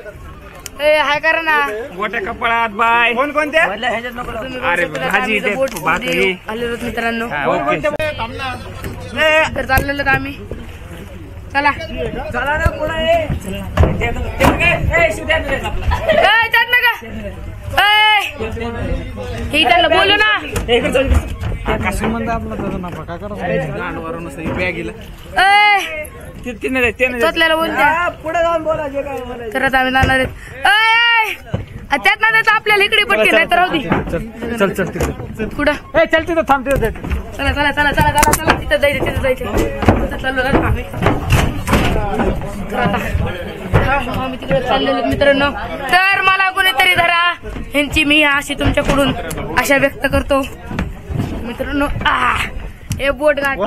हाय करा ना. गोट्या कपाळात बाय. कोणत्या अरे भाजी भाकरी आलेलो मित्रांनो. तर चाललेलो का आम्ही. चला ना पुढे. हे त्यांना बोलू ना. संबंध आपला त्याचा नफा काय करा बोलते पुढे जाऊन बोला. तर आता आम्ही जाणार आहेत. त्यात ना त्यात आपल्याला इकडे पटके नाही तर राहू दे. चल चल तिकडे कुठं चल तिथं थांब तिथं. चला चला चला चला चला चला तिथं जायचं तिथं चाललो ना आम्ही. आम्ही तिकडे चाललेलो मित्रांनो. तर मला कोणीतरी धरा ह्यांची मी अशी तुमच्याकडून आशा व्यक्त करतो मित्रांनो. हे बोट गाठ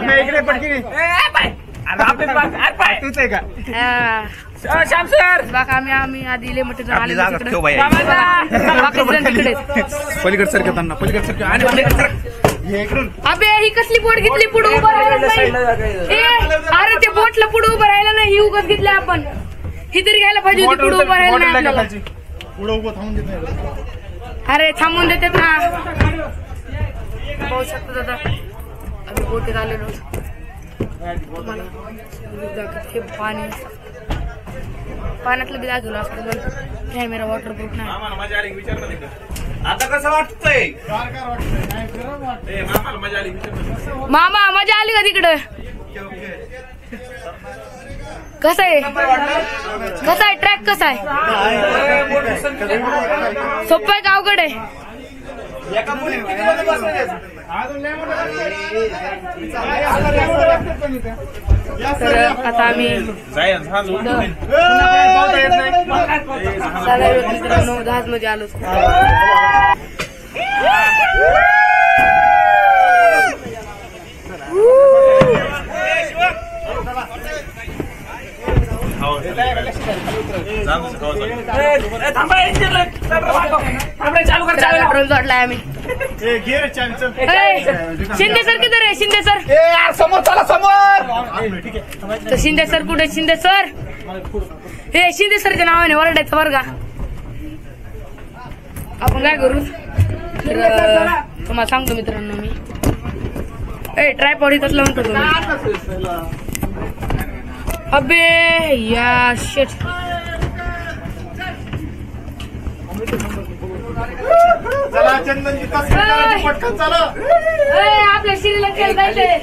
श्याम सर बाका आम्ही आधी लय मोठे जण आले तिकडे पलीकड सरकत त्यांना पलीकड सरक आणि अबे ही कसली बोट घेतली पुढे उभं राहायला नाही. अरे ते बोटला पुढे उभं राहायला नाही. ही उगाच घेतली आपण. ही तरी घ्यायला पाहिजे होती पुढे उभं राहायला नाही आपल्याला. पुढे उभं थांबून देत नाही. अरे थांबून देतात ना. पाहू शकतो दादा आम्ही बोटीत आलेलो. तुम्हाला हे पाणी पाण्यातलं बी दाखवलं असतं पण कॅमेरा वॉटरप्रूफ नाही. आता कसं वाटतंय मामा मजा आली का तिकडं. कसं आहे ट्रॅक कसा आहे. सोपं आहे का अवघड आहे. तर आता आम्ही मित्रांनो जहाज मध्ये आलो. पेट्रोल जोडलाय आम्ही. शिंदे सर किधर आहे. शिंदे सर समोर चला समोर. तर शिंदे सर कुठे. शिंदे सर हे शिंदे सरच्या नावाने वरडायचं बरं का. आपण काय करू तर तुम्हाला सांगतो मित्रांनो मी. ट्रायपॉड इथंच म्हणतो तुम्ही. अबे या शेट पटकन चला. आपल्या श्रीलंकेला जायचंय.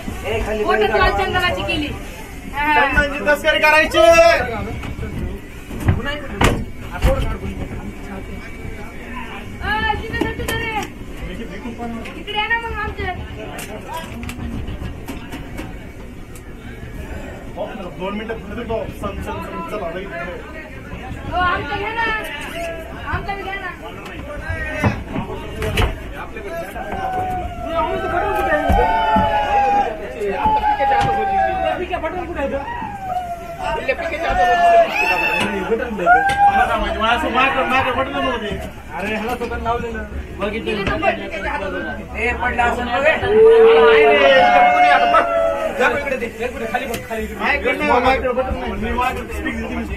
चंदनाची केली चंदनची तस्करी करायची. इकडे ना मग आमच्या 2 मिनिटं चला. आमचं घ्या ना. आमचं घ्या ना. अरे ह्याला स्वतः लावलेलं बघितलं पडला असं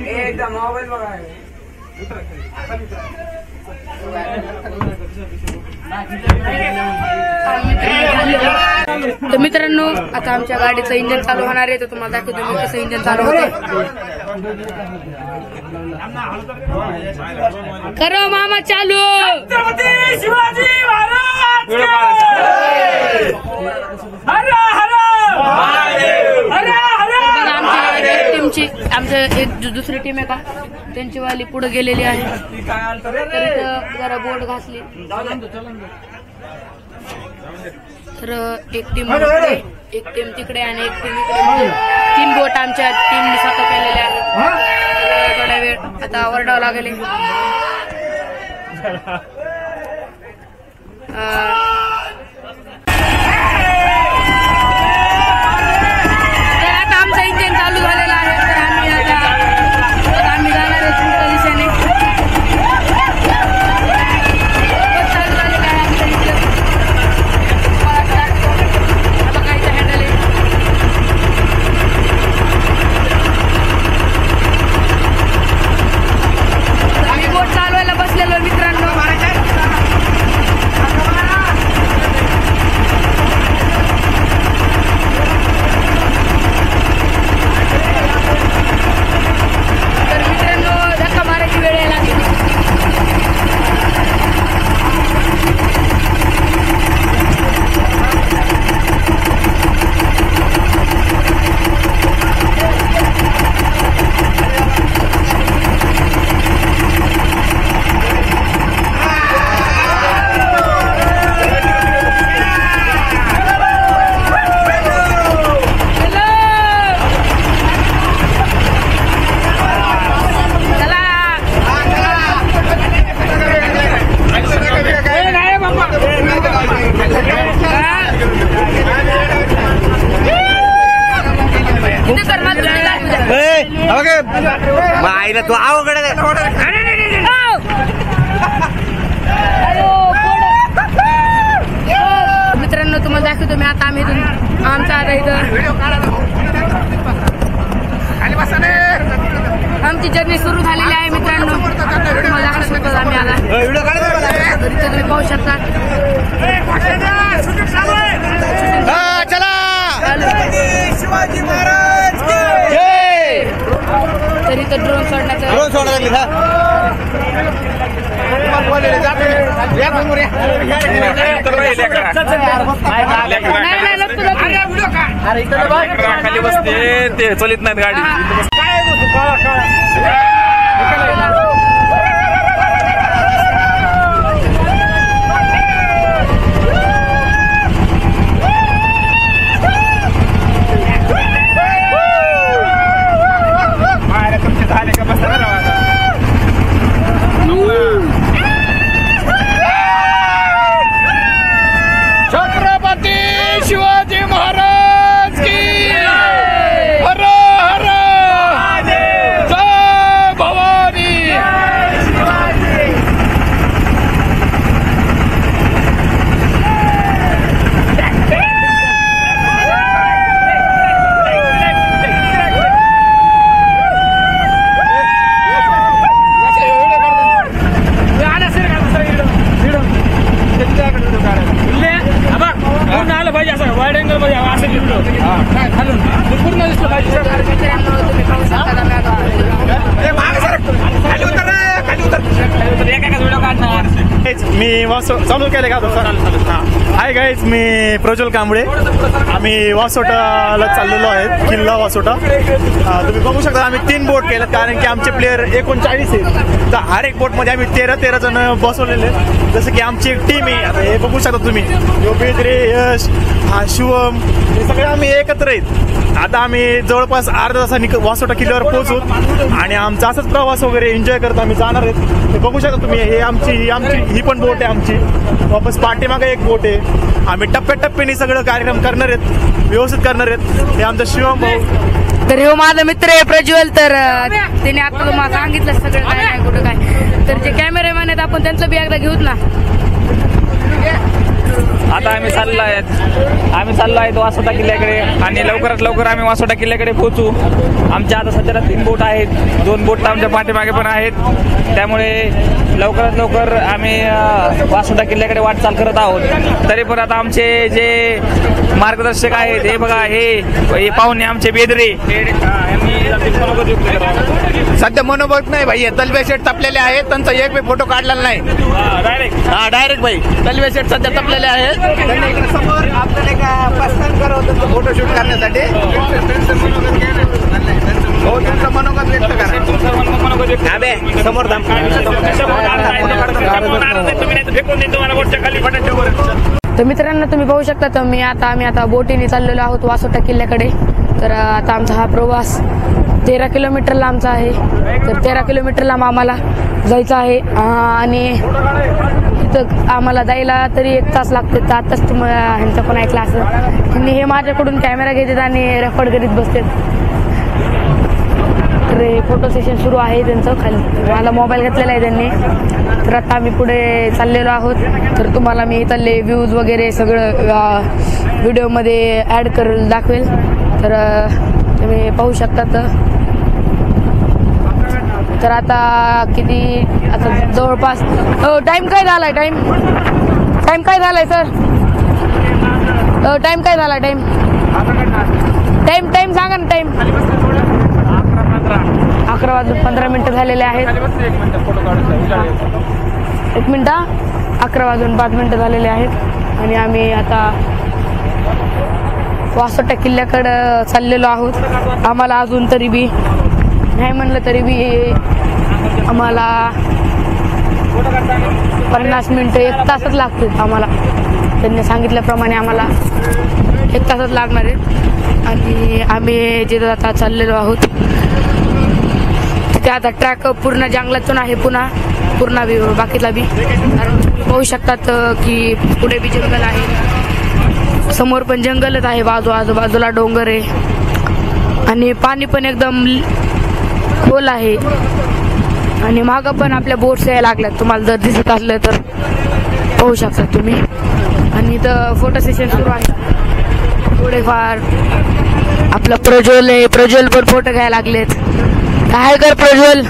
एकदम मोबाईल बघा. तर मित्रांनो आता आमच्या गाडीचं इंजन चालू होणार आहे. तर तुम्हाला दाखवतो मी कसं इंजन चालू होते. करो मामा चालू. शिवाजी महाराज टीमची आमच्या एक दुसरी टीम आहे का त्यांची वाली पुढे गेलेली आहे. तर इथं जरा बोट घासली. तर एक टीम एक टीम तिकडे आणि एक टीम इकडे. 3 बोट आमच्या टीमने स्वतः केलेल्या आहेत. थोडा वेळ आता ओरडावं लागेल. तर आता आमचं इंजिन चालू झालेलं आहे. तर आम्ही जाणार आहे पुढच्या दिशेने. चालू झालेलं आहे आमचं इंजिन. बघायचं हँडल आहे. आम्ही बोट चालवायला बसलेलो मित्रांनो. आईला तू अवघड मित्रांनो तुम्हाला दाखवतो मी आता आम्ही आमचा आता इथं आमची जर्नी सुरू झालेली आहे मित्रांनो. तुम्हाला दाखवतो आम्ही आता तुम्ही पाहू शकता. शिवाजी महाराज तरी तर ड्रोन सोडण्याचं खाली बसते ते चलित नाहीत गाडी. झाले का बसा छत्रपती शिवाजी महाराज की हर हर जय भवानी. आलं पाहिजे असं वाईड अँगल पाहिजे असं घेतलं पूर्ण दिसलं पाहिजे. मी चालू केले का हाय गाईज, मी प्रज्वल कांबळे. आम्ही वासोटाला चाललेलो आहे, किल्ला वासोटा. तुम्ही बघू शकता आम्ही 3 बोट केलं कारण की आमचे प्लेयर 39 आहेत. तर हर एक बोटमध्ये आम्ही 13 जण बसवलेले. जसं की आमची एक टीम आहे, आता हे बघू शकता तुम्ही. बेदरे, यश, हा शिवम, हे सगळे आम्ही एकत्र आहेत. आता आम्ही जवळपास अर्धा तासांनी वासोटा किल्ल्यावर पोहोचू आणि आमचा असाच प्रवास वगैरे एन्जॉय करत आम्ही जाणार आहेत. हे बघू शकता तुम्ही, हे आमची ही पण बोट आहे आमची. वापस पाठीमागे एक बोट आहे. आम्ही टप्प्याटप्प्याने सगळं कार्यक्रम करणार आहेत, व्यवस्थित करणार आहेत. हे आमचा शिवम भाऊ. तर हे माझा मित्र आहे प्रज्वल. तर त्याने आता तुम्हाला सांगितलं सगळं काय काय कुठं काय. तर जे कॅमेरामॅन आहेत आपण त्यांचं बी एकदा घेऊत ना. आता आम्ही चाललो आहेत वासोटा किल्ल्याकडे आणि लवकरात लवकर आम्ही वासोटा किल्ल्याकडे पोहोचू. आमच्या आता सध्याला 3 बोट आहेत, 2 बोट आमच्या पाठीमागे पण आहेत. त्यामुळे लवकरात लवकर आम्ही वासोटा किल्ल्याकडे वाटचाल करत आहोत. तरी पण आता आमचे जे मार्गदर्शक आहेत हे बघा, हे पाहुणे आमचे बेदरे सध्या मनोबत नाही भाई. तलवे शेट तपलेले आहेत, त्यांचा एक बी फोटो काढलेला नाही. डायरेक्ट भाई तलवे शेट सध्या तपलेले आहेत. समोर आपल्याला पसंत करत फोटोशूट करण्यासाठी हो तुमचं मनोगत व्यक्त करा. समोर तर मित्रांनो तुम्ही पाहू शकता. तर आम्ही आता बोटीने चाललेलो आहोत वासोटा किल्ल्याकडे. तर आता आमचा हा प्रवास 13 किलोमीटर लांबचा आहे. तर 13 किलोमीटर लांब आम्हाला जायचं आहे आणि इथं आम्हाला जायला तरी 1 तास लागते. तर आताच तुम्हाला ह्यांचं पण ऐकलं असं त्यांनी हे माझ्याकडून कॅमेरा घेतात आणि रेकॉर्ड करीत बसतात. तर फोटो सेशन सुरू आहे त्यांचं. खाली मला मोबाईल घेतलेला आहे त्यांनी. तर आता आम्ही पुढे चाललेलो आहोत. तर तुम्हाला मी इथले व्ह्यूज वगैरे सगळं व्हिडिओमध्ये ॲड करून दाखवेल. तर तुम्ही पाहू शकता. तर आता जवळपास टाइम काय झालाय? टाइम काय झालाय सर? टाइम काय झाला? टाइम सांगा ना. टाइम 11:15 झालेले आहेत. 1 मिनिट. 11:05 झालेले आहेत आणि आम्ही आता वासोटा किल्ल्याकडं चाललेलो आहोत. आम्हाला अजून तरी बी नाही म्हणलं तरी बी आम्हाला 50 मिनिटं 1 तासच लागतील. आम्हाला त्यांनी सांगितल्याप्रमाणे आम्हाला 1 तासच लागणार आहे. आणि आम्ही जिथं आता चाललेलो आहोत तिथे आता ट्रॅक पूर्ण जंगलातून आहे. पूर्ण बी बाकीला बी पाहू शकतात की पुढे बी जंगल आहे, समोर पण जंगलच आहे. आजूबाजूला डोंगर आहे आणि पाणी पण एकदम खोल आहे आणि मागं पण आपल्या बोट्स यायला लागल्यात. तुम्हाला जर दिसत असलं तर पाहू शकता तुम्ही. आणि इथं फोटो सेशन सुरू आहे. थोडेफार आपला प्रज्वल आहे, प्रज्वल पण फोटो घ्यायला लागलेत. काय कर प्रज्वल,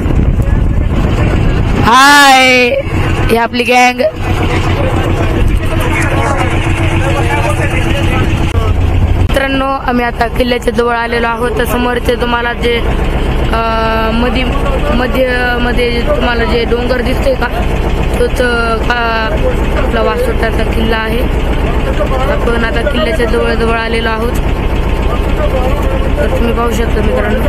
हाय, ही आपली गँग. मित्रांनो, आम्ही आता किल्ल्याच्या जवळ आलेलो आहोत. समोरचे तुम्हाला जे मध्ये तुम्हाला जे डोंगर दिसतोय का, तोच आपला वासोटाचा किल्ला आहे. आपण आता किल्ल्याच्या जवळ आलेलो आहोत. तर तुम्ही पाहू शकता मित्रांनो.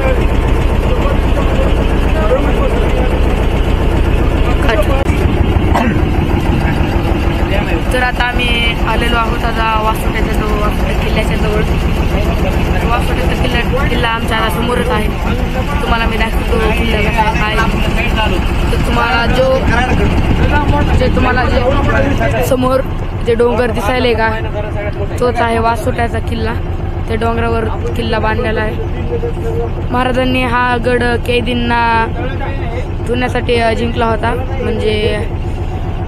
तर आता आम्ही आलेलो आहोत आता वासोट्याच्या जवळ, वासोटा किल्ल्याच्या जवळ. वासोट्याचा किल्ला आमच्या समोरच आहे. तुम्हाला मी दाखवतो किल्ला कसा आहे. तर तुम्हाला जे समोर जे डोंगर दिसायले का, तोच आहे वासोट्याचा किल्ला. त्या डोंगरावर किल्ला बांधलेला आहे. महाराजांनी हा गड कैदींना धुण्यासाठी जिंकला होता, म्हणजे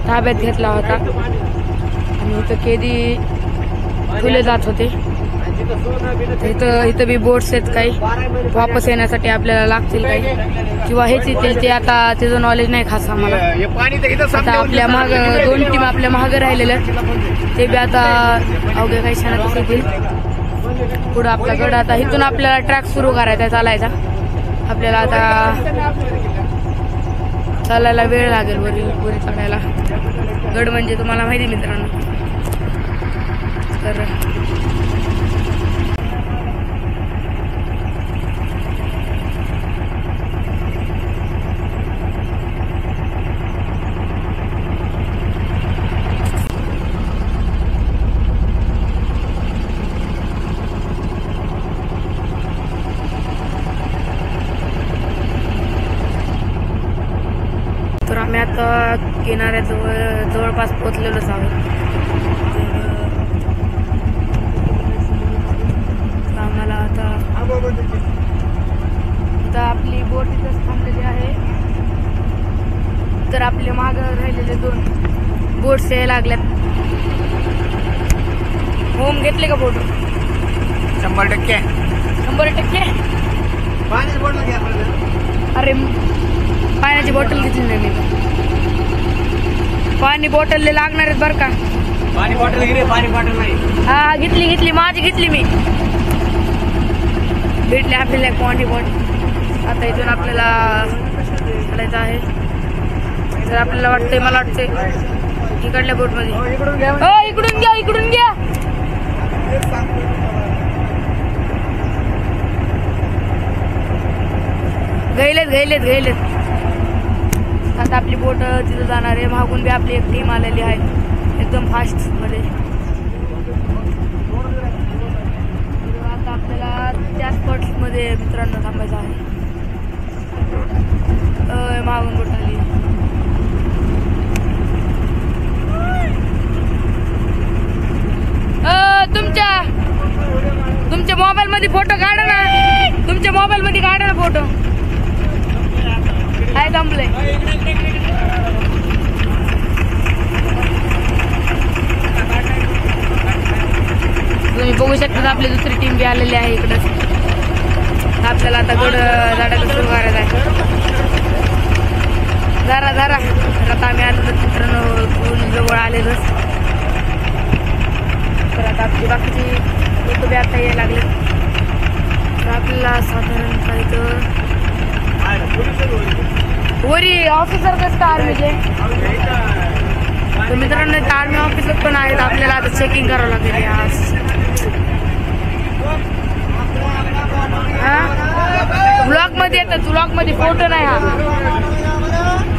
ताब्यात घेतला होता. आणि इथं कैदी ठेवले जात होते. इथं बी बोट्स आहेत काही, वापस येण्यासाठी आपल्याला लागतील काही, किंवा हेच येतील ते. आता त्याचं नॉलेज नाही खास आम्हाला. आता आपल्या माग 2 टीम आपल्या मागे राहिलेल्या, ते बी आता अवघ्या काही क्षणातच येतील. पुढं आपला गड, आता इथून आपल्याला ट्रॅक सुरू करायचा चालायचा. आपल्याला आता चालायला वेळ लागेल वरी चढायला. गड म्हणजे तुम्हाला माहिती मित्रांनो. तर आम्ही आता जवळपास पोहोचलेलोच आहोत. आम्हाला आता आपली बोट इथंच थांबलेली आहे. तर आपले माग राहिलेले 2 बोट्स यायला लागल्यात. होम घेतले का फोटो? 100%. 100%. अरे पाण्याची बॉटल घेतली नाही मी. पाणी बॉटल लागणार आहेत बरं का. पाणी बॉटल घे, पाणी बॉटल नाही. हा घेतली माझी घेतली मी. भेटले आपल्याला पाणी बॉटल. आता इथून आपल्याला चढायचं आहे. तर आपल्याला वाटतंय, मला वाटतंय इकडल्या बोटमध्ये. इकडून घ्या. गैलेत. आता आपली बोट तिथं जाणार आहे. मागून बी आपली एक टीम आलेली आहे एकदम फास्ट मध्ये. आता आपल्याला त्या स्पॉट्स मध्ये मित्रांनो थांबायचं आहे. मागून बोट आली. तुमच्या मोबाईल मध्ये फोटो काढा ना. तुमच्या मोबाईल मध्ये काढा ना फोटो. काय थांबलंय? तुम्ही बघू शकता आपली दुसरी टीम बी आलेली आहे इकडं. आपल्याला आता गड झाडाचं सुरू करायचं आहे. जरा आता आम्ही आलो मित्रांनो जवळ आलेलोच. तर आता आपली बाकीची लोक बी आता यायला लागले. तर आपल्याला साधारणतः इथं वरी ऑफिसर कसं का आर्मीचे. तर मित्रांनो इथं आर्मी ऑफिसर पण आहेत. आपल्याला आता चेकिंग करावं लागेल. ब्लॉक मध्ये येतात, ब्लॉक मध्ये फोटो नाही.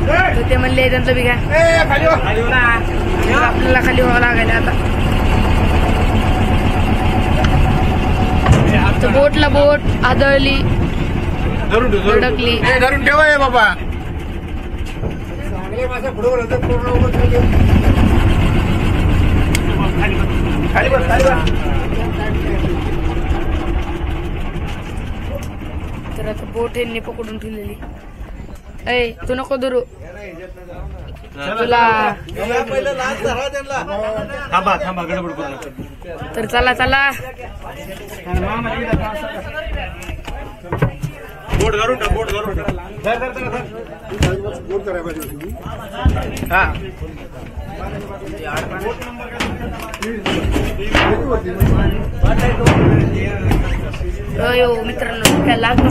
तर ते म्हणले त्यांचं बी काय आपल्याला खाली व्हावं लागेल. आता बोटला बोट आदळली, धडकली. धरून ठेवा बाबा. तर तर आता बोट यांनी पकडून ठेवलेली. ऐ तू नको धरू तुला. थांबा गडबड करू नका. तर चला चला बोट धरून टाक, बोट धरून टाक. हा अयो मित्रांनो काय लागलं.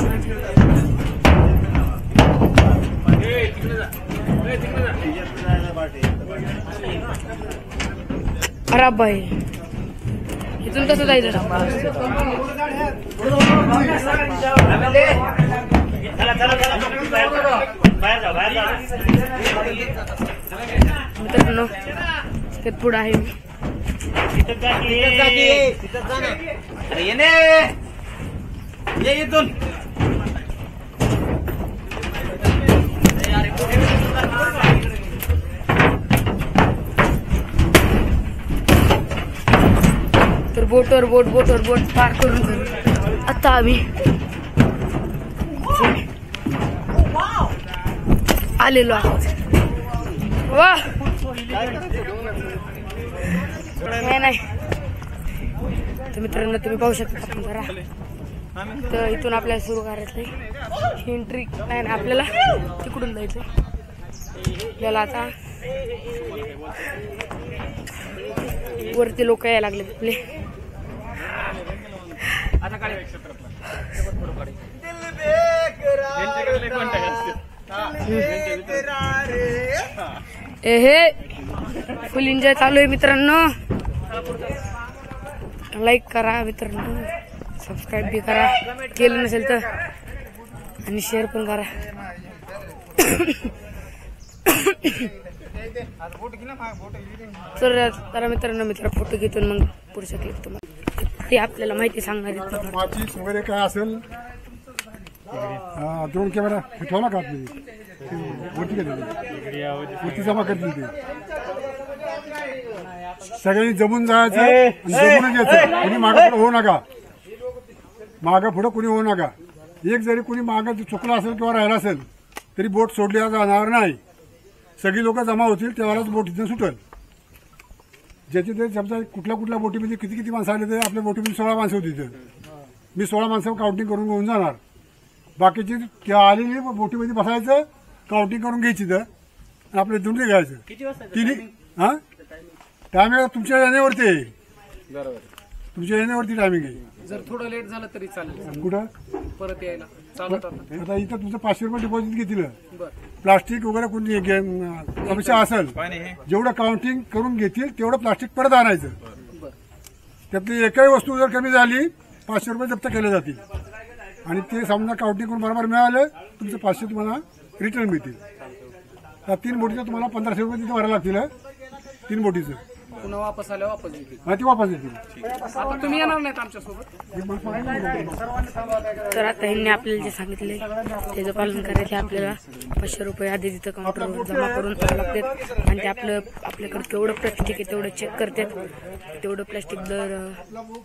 खराब बाई इथून कसं जायचं. मित्रांनो ते पुढं आहे मी. इथून तर बोटवर बोट पार करून आता आम्ही आलेलो आहोत. वा नाही तर मित्रांनो तुम्ही पाहू शकता जरा. तर इथून आपल्याला सुरू करायचंय ही एंट्री नाही ना, आपल्याला तिकडून जायचंय. आपल्याला आता वरती लोक यायला लागले आपले. हे फुल एन्जॉय चालू आहे मित्रांनो. लाईक करा मित्रांनो, सबस्क्राईब बी करा केलं नसेल तर, आणि शेअर पण करा. तर जरा मित्रांनो फोटो घेतो मग पुढच्या क्लिप तुम्हाला ते आपल्याला माहिती सांगणार आहेत. माचीस वगैरे काय असेल 2 कॅमेरा ठेवला का आपली वरती जमा करतील ते. सगळ्यांनी जमून जायचं आणि जमूनच यायचं. कोणी मागं पुढे होऊ नका, मागं पुढे कोणी होऊ नका. एक जरी कोणी मागं चुकला असेल किंवा राहिला असेल तरी बोट सोडली जाणार नाही. सगळी लोक जमा होतील तेव्हाच बोट इथून सुटेल. ज्याचे ते समजा कुठल्या बोटीमध्ये किती माणसं आले ते आपल्या बोटीमध्ये 16 माणसं होती. तिथं मी 16 माणसं काउंटिंग करून घेऊन जाणार. बाकीची आलेली बोटीमध्ये बसायचं, काउंटिंग करून घ्यायची तर आपल्या इथून घ्यायचं. तिन्ही हा टायमिंग तुमच्या येण्यावरती आहे. तुमच्या येण्यावरती टायमिंग आहे. जर थोडं लेट झालं तरी चालेल. कुठं परत यायला आता इथं तुमचं 500 रुपये डिपॉझिट घेतील. प्लास्टिक वगैरे कोणी समस्या असेल जेवढं काउंटिंग करून घेतील तेवढं प्लास्टिक परत आणायचं. त्यातली एकही वस्तू जर कमी झाली 500 रुपये जप्त केले जातील. आणि ते समजा काउंटिंग करून बरोबर मिळालं तुमचं 500 तुम्हाला रिटर्न मिळतील. त्या 3 बोटीचं तुम्हाला 1500 रुपये तिथे भरायला लागतील. 3 बोटीचं पुन्हा वापस आल्या वापस येतील. हा ती वापस येतील. आता तुम्ही येणार नाहीत आमच्यासोबत. तर आता ह्यांनी आपल्याला जे सांगितले त्याचं पालन करायचं. आपल्याला 500 रुपये आधी तिथं काउंटरवर जमा करून ठेवावं लागतात. आणि ते आपल्याकडे केवढं प्लास्टिक आहे तेवढं चेक करतात. तेवढं प्लास्टिक जर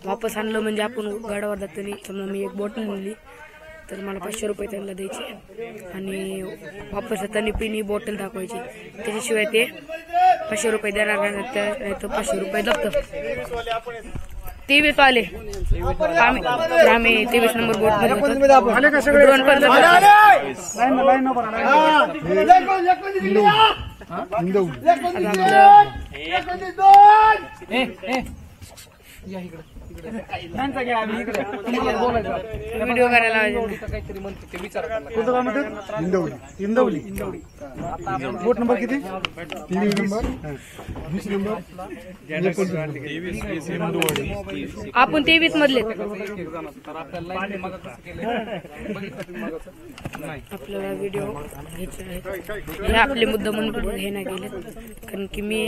वापस आणलं म्हणजे आपण गाडावर जातो. समजा मी एक बॉटल नेली तर मला 500 रुपये त्यांना द्यायचे आणि वापस येताना पिनी बॉटल दाखवायची. त्याच्याशिवाय ते 500 रुपये देणार नाही तर 500 रुपये जप्त. 23 आले आम्ही 23 नंबर बोट मध्ये ड्रोन पण व्हिडिओ करायला काहीतरी म्हणते ते विचार. इंदवली बोट नंबर किती? 23 नंबर 20 नंबर आपण 23 मधले. आपल्याला व्हिडिओ घ्यायचे आहेत. हे आपले मुद्दा म्हणून व्हिडिओ हे नाही गेले कारण की मी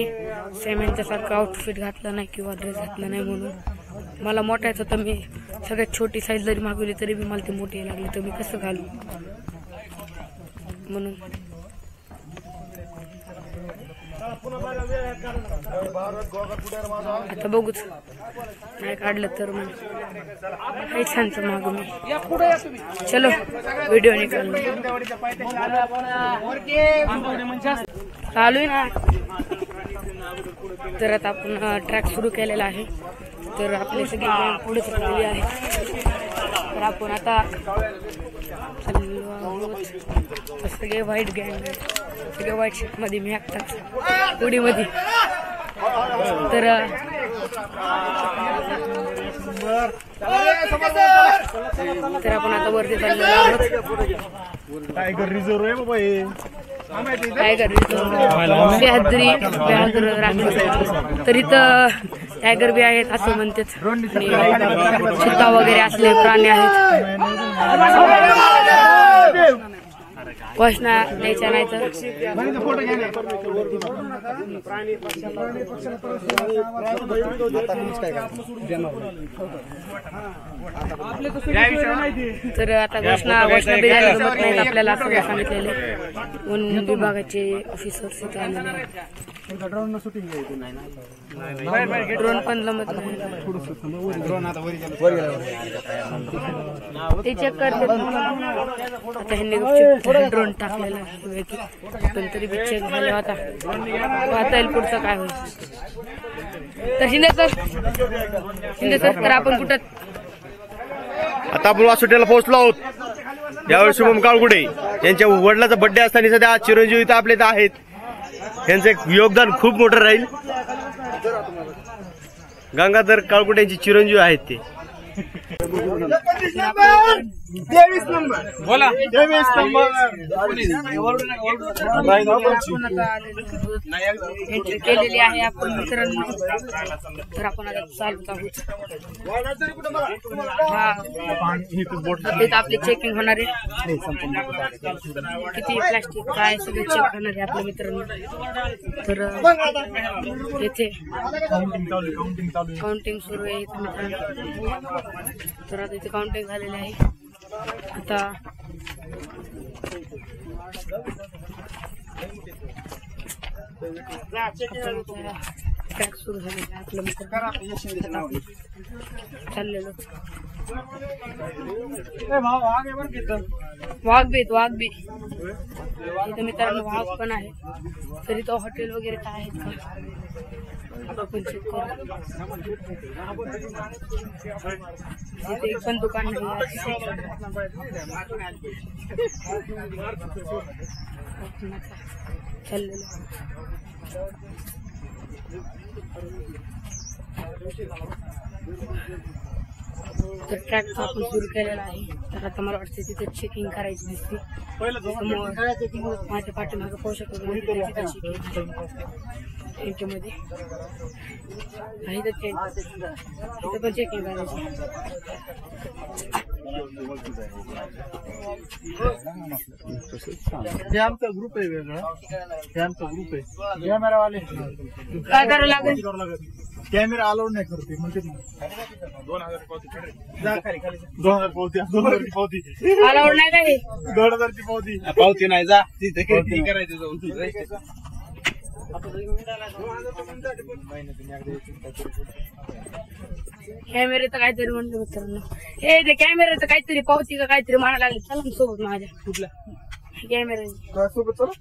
सेमेंटच्या सारखं आउटफिट घातलं नाही किंवा ड्रेस घातला नाही. म्हणून मला मोठ्याचं तर मी सगळ्यात छोटी साईज जरी मागवली तरी मी मला ते मोठी लागली तर मी कसं घालू. म्हणून आता बघूच नाही काढलं तर मग काही छानचं मागू मी. चलो व्हिडिओ निकाल चालू आहे ना. तर आता आपण ट्रॅक सुरू केलेला आहे. तर आपले सगळे पुढे चाललेली आहे. तर आपण आता सगळे व्हाईट गँग सगळे व्हाईट शर्ट मध्ये मी टाकतात उडीमध्ये. तर आपण आता वरती चाललेलो आहोत. टायगर रिझर्व आहे बाबा हे. टायगर रिझर्व बहादुर राखली. तर इथं टायगर बी आहेत असं म्हणतात. आणि चित्ता वगैरे असले प्राणी आहेत. घोषणा द्यायच्या नाही तर तर आता घोषणा बी द्यायला जमत नाही आपल्याला असं सांगितलेलं. वन विभागाचे ऑफिसर्स इथे आलेले आहेत. ड्रोन पण जमत नाही. ते चेक करतात. आता ह्यांनी ड्रोन टाकलेला आहे पण तरी बी चेक झाले. आता पाहता येईल पुढचं काय होईल. तर शिंदे सर तर आपण कुठं आता आपण वासोट्याला पोहोचलो आहोत. यावेळी शुभम काळगुडे यांच्या वडिलाचा बर्थडे असताना सध्या आज चिरंजीव इथं आपले इथं आहेत. यांचं एक योगदान खूप मोठं राहील. गंगाधर काळगुडे यांची चिरंजीव आहेत ते. 23 नंबर बोला. 23 नंबर एंट्री केलेली आहे आपण मित्रांनो. तर आपण आता चालत आहोत. आपली चेकिंग होणार आहे. किती प्लास्टिक काय सगळं चेक होणार आहे आपल्या मित्रांनो. तर येथे काउंटिंग सुरू आहे मित्रांनो. तर आता इथे काउंटिंग झालेलं आहे. आता ट्रॅक सुरू झालेला आहे आपलं मित्र चाललेलो. वाघ बी इथं मित्रांनो वाघ पण आहे. तरी तो हॉटेल वगैरे काय आहेत का आपण चेक करू. इथे एक पण दुकान नाही. चाललेलो तर ट्रॅक आपण सुरू केलेला आहे. तर आता मला वाटतं तिथे चेकिंग करायची दिसते. माझ्या पाठीमागं पाहू शकतो त्यांच्यामध्ये इथं पण चेकिंग करायची. हे आमचा ग्रुप आहे वेगळा. हे आमचा ग्रुप आहे. कॅमेरावाले काय करावं लागेल. कॅमेरा अलाउड नाही करते म्हणजे 2000 पावती 2000 पावती अलाउड नाही काय. 2000 ची पावती पावती नाही जा तिथे काही करायचं जाऊन. कॅमेऱ्याचं काहीतरी म्हणलं मित्रांनो. हे ते कॅमेऱ्याचं काहीतरी पावती का काहीतरी म्हणायला लागले. चला सोबत माझ्या कुठल्या कॅमेरा सोबत. चला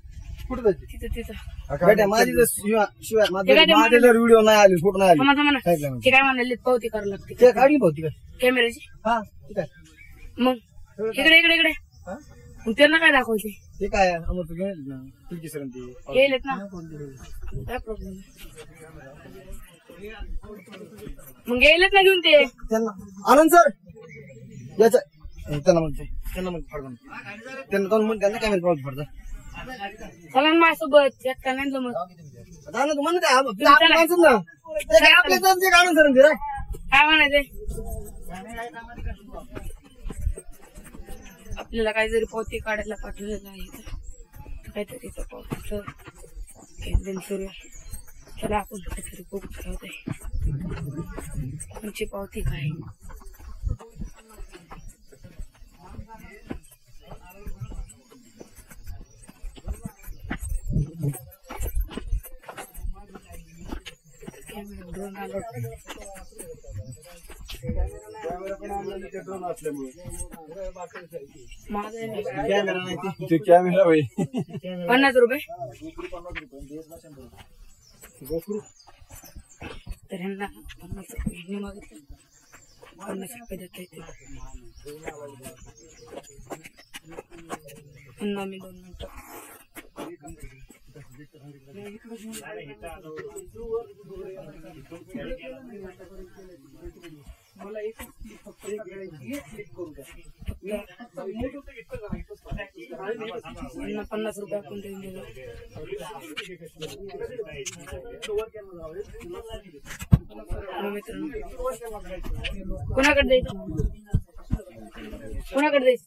कुठे जायची तिथं माझी व्हिडिओ नाही आली फोटो नाही आली. ते काय म्हणाले पावती करावं लागते. ते काढली पावती कॅमेऱ्याची. हा ठीक आहे. मग इकडे मग त्यांना काय दाखवायचे. ते काय अमर घेईल ना तुझी सर येईल ना काय प्रॉब्लेम. मग येईलच ना घेऊन ते त्यांना आनंद सर याच त्यांना म्हणते फाडून त्यांना दोन म्हणून त्यांना कॅमेरा पावती फाडतात. चला ना माझ्यासोबत एकटा नाही जमत. आनंद म्हणत आपले आनंद सर काय म्हणायचंय. आपल्याला काहीतरी पावती काढायला पाठवलेलं आहे. काहीतरी पावतीचं एकदम सुरू आहे. चला आपण काहीतरी बघू काय तुमची पावती काय. कॅमेरा भाई 50 रुपये तर ह्यांना 50 रुपये मागितले 50 रुपये देता येते पुन्हा मी 2 मिनिटं मला एक फक्त एक क्लिक करू द्या 50 रुपये आपण देऊन दिलो कोणाकडे द्यायचं कोणाकडे द्यायचं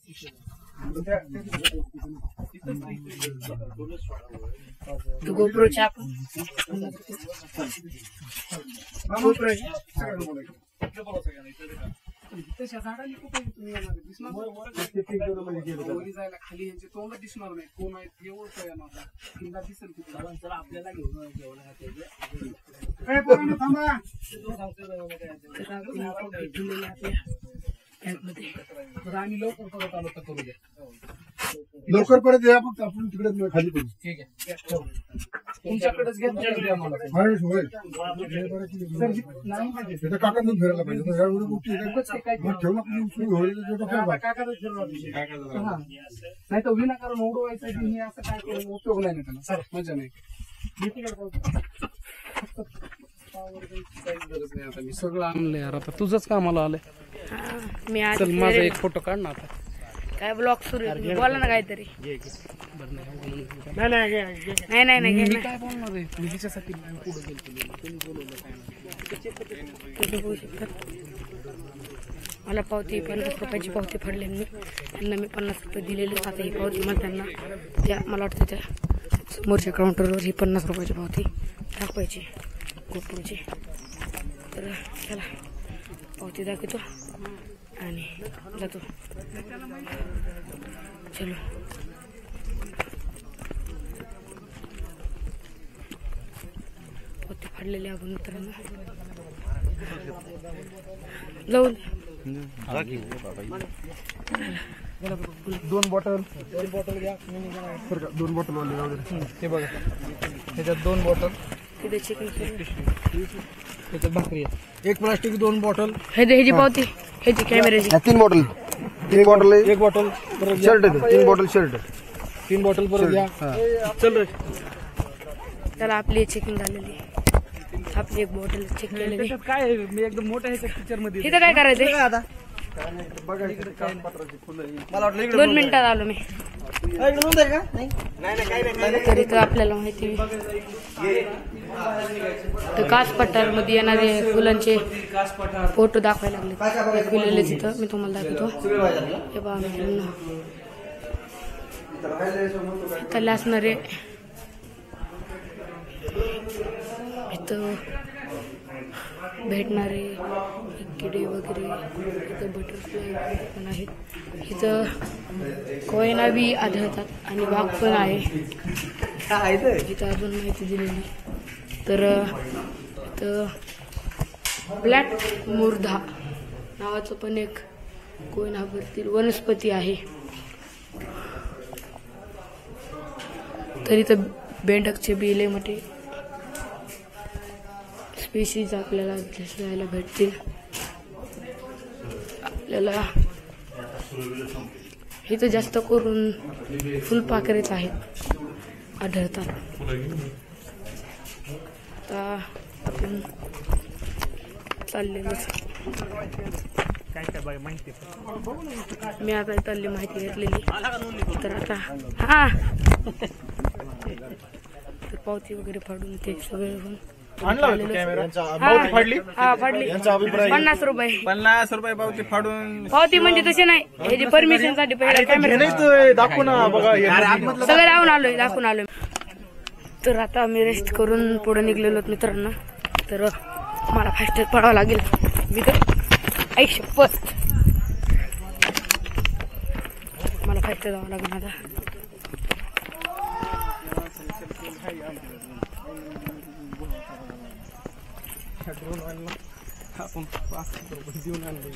गोप्रोच्या आपण गोप्रोच्या तशा झाडाली कुठे जायला खाली यांचे तोंड दिसणार नाही कोण आहेत हे ओळख येणार किल्ला दिसेल चला आपल्याला घेऊन आम्ही लवकर परत आलो तर करू द्या लवकर परत या फक्त आपण तिकडे खाली करू ठीक आहे तुमच्याकडेच घ्या काका दूध फिरायला पाहिजे एवढी गोष्टी ठेवून नाही तर विनाकारण उडवायचं हे असं काय करून उपयोग नाही ना सर मजा नाही आता मी सगळं आणलंय यार आता तुझंच कामाला आलंय मी चल माझा एक फोटो काढ ना आता काय ब्लॉग सुरू आहे बोला ना काहीतरी नाही काय बोलणार आहे मी तिच्यासाठी पुढे गेलो मला पावती 50 रुपयाची पावती फाडली मी त्यांना मी 50 रुपये दिलेले आता ही पावती मला त्यांना त्या मला वाटतं त्या समोरच्या काउंटरवर ही 50 रुपयाची पावती दाखवायची गोप्रोची तर चला पावती दाखवतो आणि जातो चलो पावती फाडलेली आपण मित्रांनो जाऊन 2 बॉटल घ्या 2 बॉटल वाले ते बघा त्याच्यात 2 बॉटल तिथे चिकन त्याच्यात भाकरी आहे एक प्लास्टिक 2 बॉटल ह्याची पावती ह्याची कॅमेऱ्याची 3 बॉटल 3 बॉटल एक bottle shirt 3 bottle shirt 3 bottle परत घ्या चल रे त्याला आपली चेकिंग झालेली आपली एक बॉटल चेक केलेली काय मी एकदम मोठ्या ह्याच्या पिक्चर मध्ये इथं काय करायचंय आता बघा इकडे कागदपत्राची फुलं मला वाटलं 2 मिनिटात आलो मी तरी तर आपल्याला माहिती तर कास पठार मध्ये येणारे फुलांचे फोटो दाखवायला लागले फुलेले तिथं मी तुम्हाला दाखवतो हे बघा इथले असणारे इथं भेटणारे किडे वगैरे इथं बटरफ्लाय पण आहेत इथं कोयना बी आढळतात आणि वाघ पण आहे इथं अजून माहिती दिलेली तर इथं ब्लॅक मुर्धा नावाचं पण एक कोयनाभरतील वनस्पती आहे तर इथं बेंडकचे बिले मोठे स्पीशीज आपल्याला दिसायला भेटतील आपल्याला इथं जास्त करून फुलपाखरेच आहेत आढळतात आता आपण चाललेलोच मी आता चालली माहिती घेतलेली तर आता हा पावती वगैरे फाडून ते सगळे फाडली 50 रुपये 50 रुपये पावती फाडून पावती म्हणजे तसे नाही ह्याची परमिशन साठी दाखवू ना बघा सगळं राहून आलोय दाखवून आलोय तर आता आम्ही रेस्ट करून पुढे निघलेलो मित्रांनो तर मला फास्ट पडावं लागेल मी तर ऐशपत मला फास्ट जावं लागेल आता आपण 5 रुपये देऊन आणले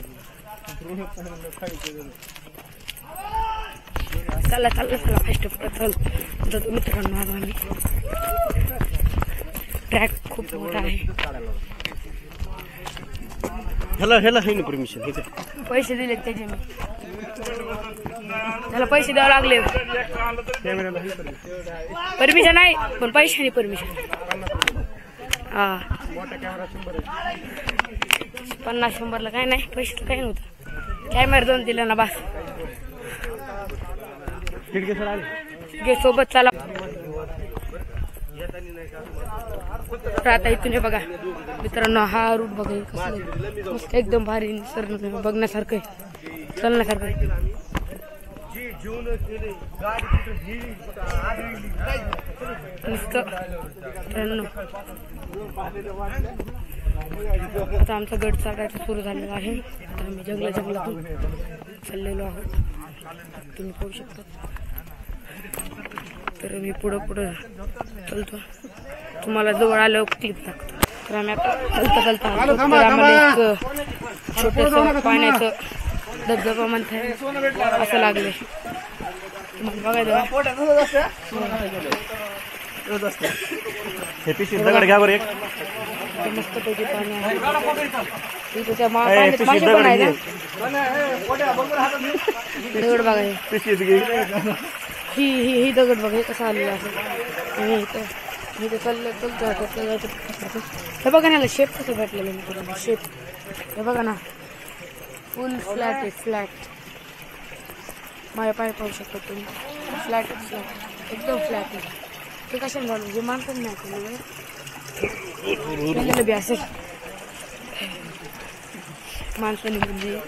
चला फास्ट चल तर मित्रांनो आज आम्ही ट्रॅक खूप मोठा आहे. ह्याला आहे ना परमिशन. पैसे दिले त्याचे मी त्याला पैसे द्यावे लागले. परमिशन आहे पण पैसे नाही परमिशन. हा 50-100ला काय नाही पैसे काही नव्हतं. कॅमेरा 2 दिला ना बस. घे सोबत चला. तर आता इथून हे बघा मित्रांनो हा रूट बघा कसं मस्त एकदम भारी सर बघण्यासारखं आहे चालण्यासारखं आहे. मित्रांनो आता आमचा गड चढायचा सुरू झालेला आहे. आता आम्ही जंगलातून चाललेलो आहोत तुम्ही पाहू शकता. तर मी पुढं चलतो तुम्हाला जवळ आल्यावर क्लिप टाकतो. तर आम्ही आता आम्हाला एक छोटंसं पाण्याचं धबधबा म्हणताय असं लागले बघायचं. दगड घ्या बरं एक मस्तपैकी पाणी आहे इथं. त्या पाण्यात मासे पण आहे ना दगड बघा. ही दगड बघा हे कसं आलेलं असं. इथं चाललं हे बघा ना शेप कसं भेटलेलं मित्रांनो. शेप हे बघा ना फुल फ्लॅट आहे फ्लॅट. माझ्या पाय पाहू शकता तुम्ही. फ्लॅट एकदम फ्लॅट आहे. ते कशाने झालं जे मानतात नाही केलेलं बी असेल माणसाने म्हणजे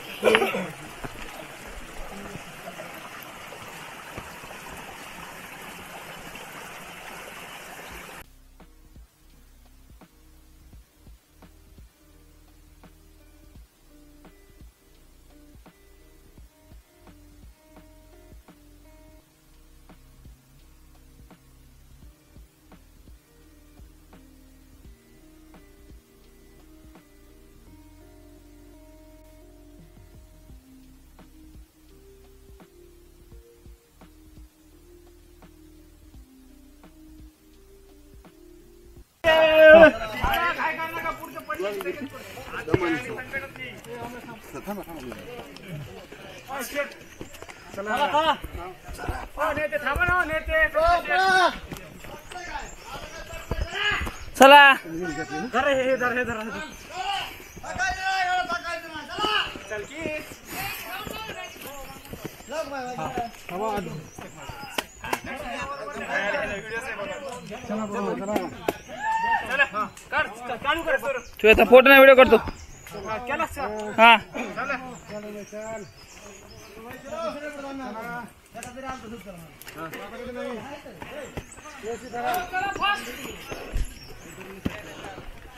हे चला तू आता फोटो नाही व्हिडिओ करतो. हा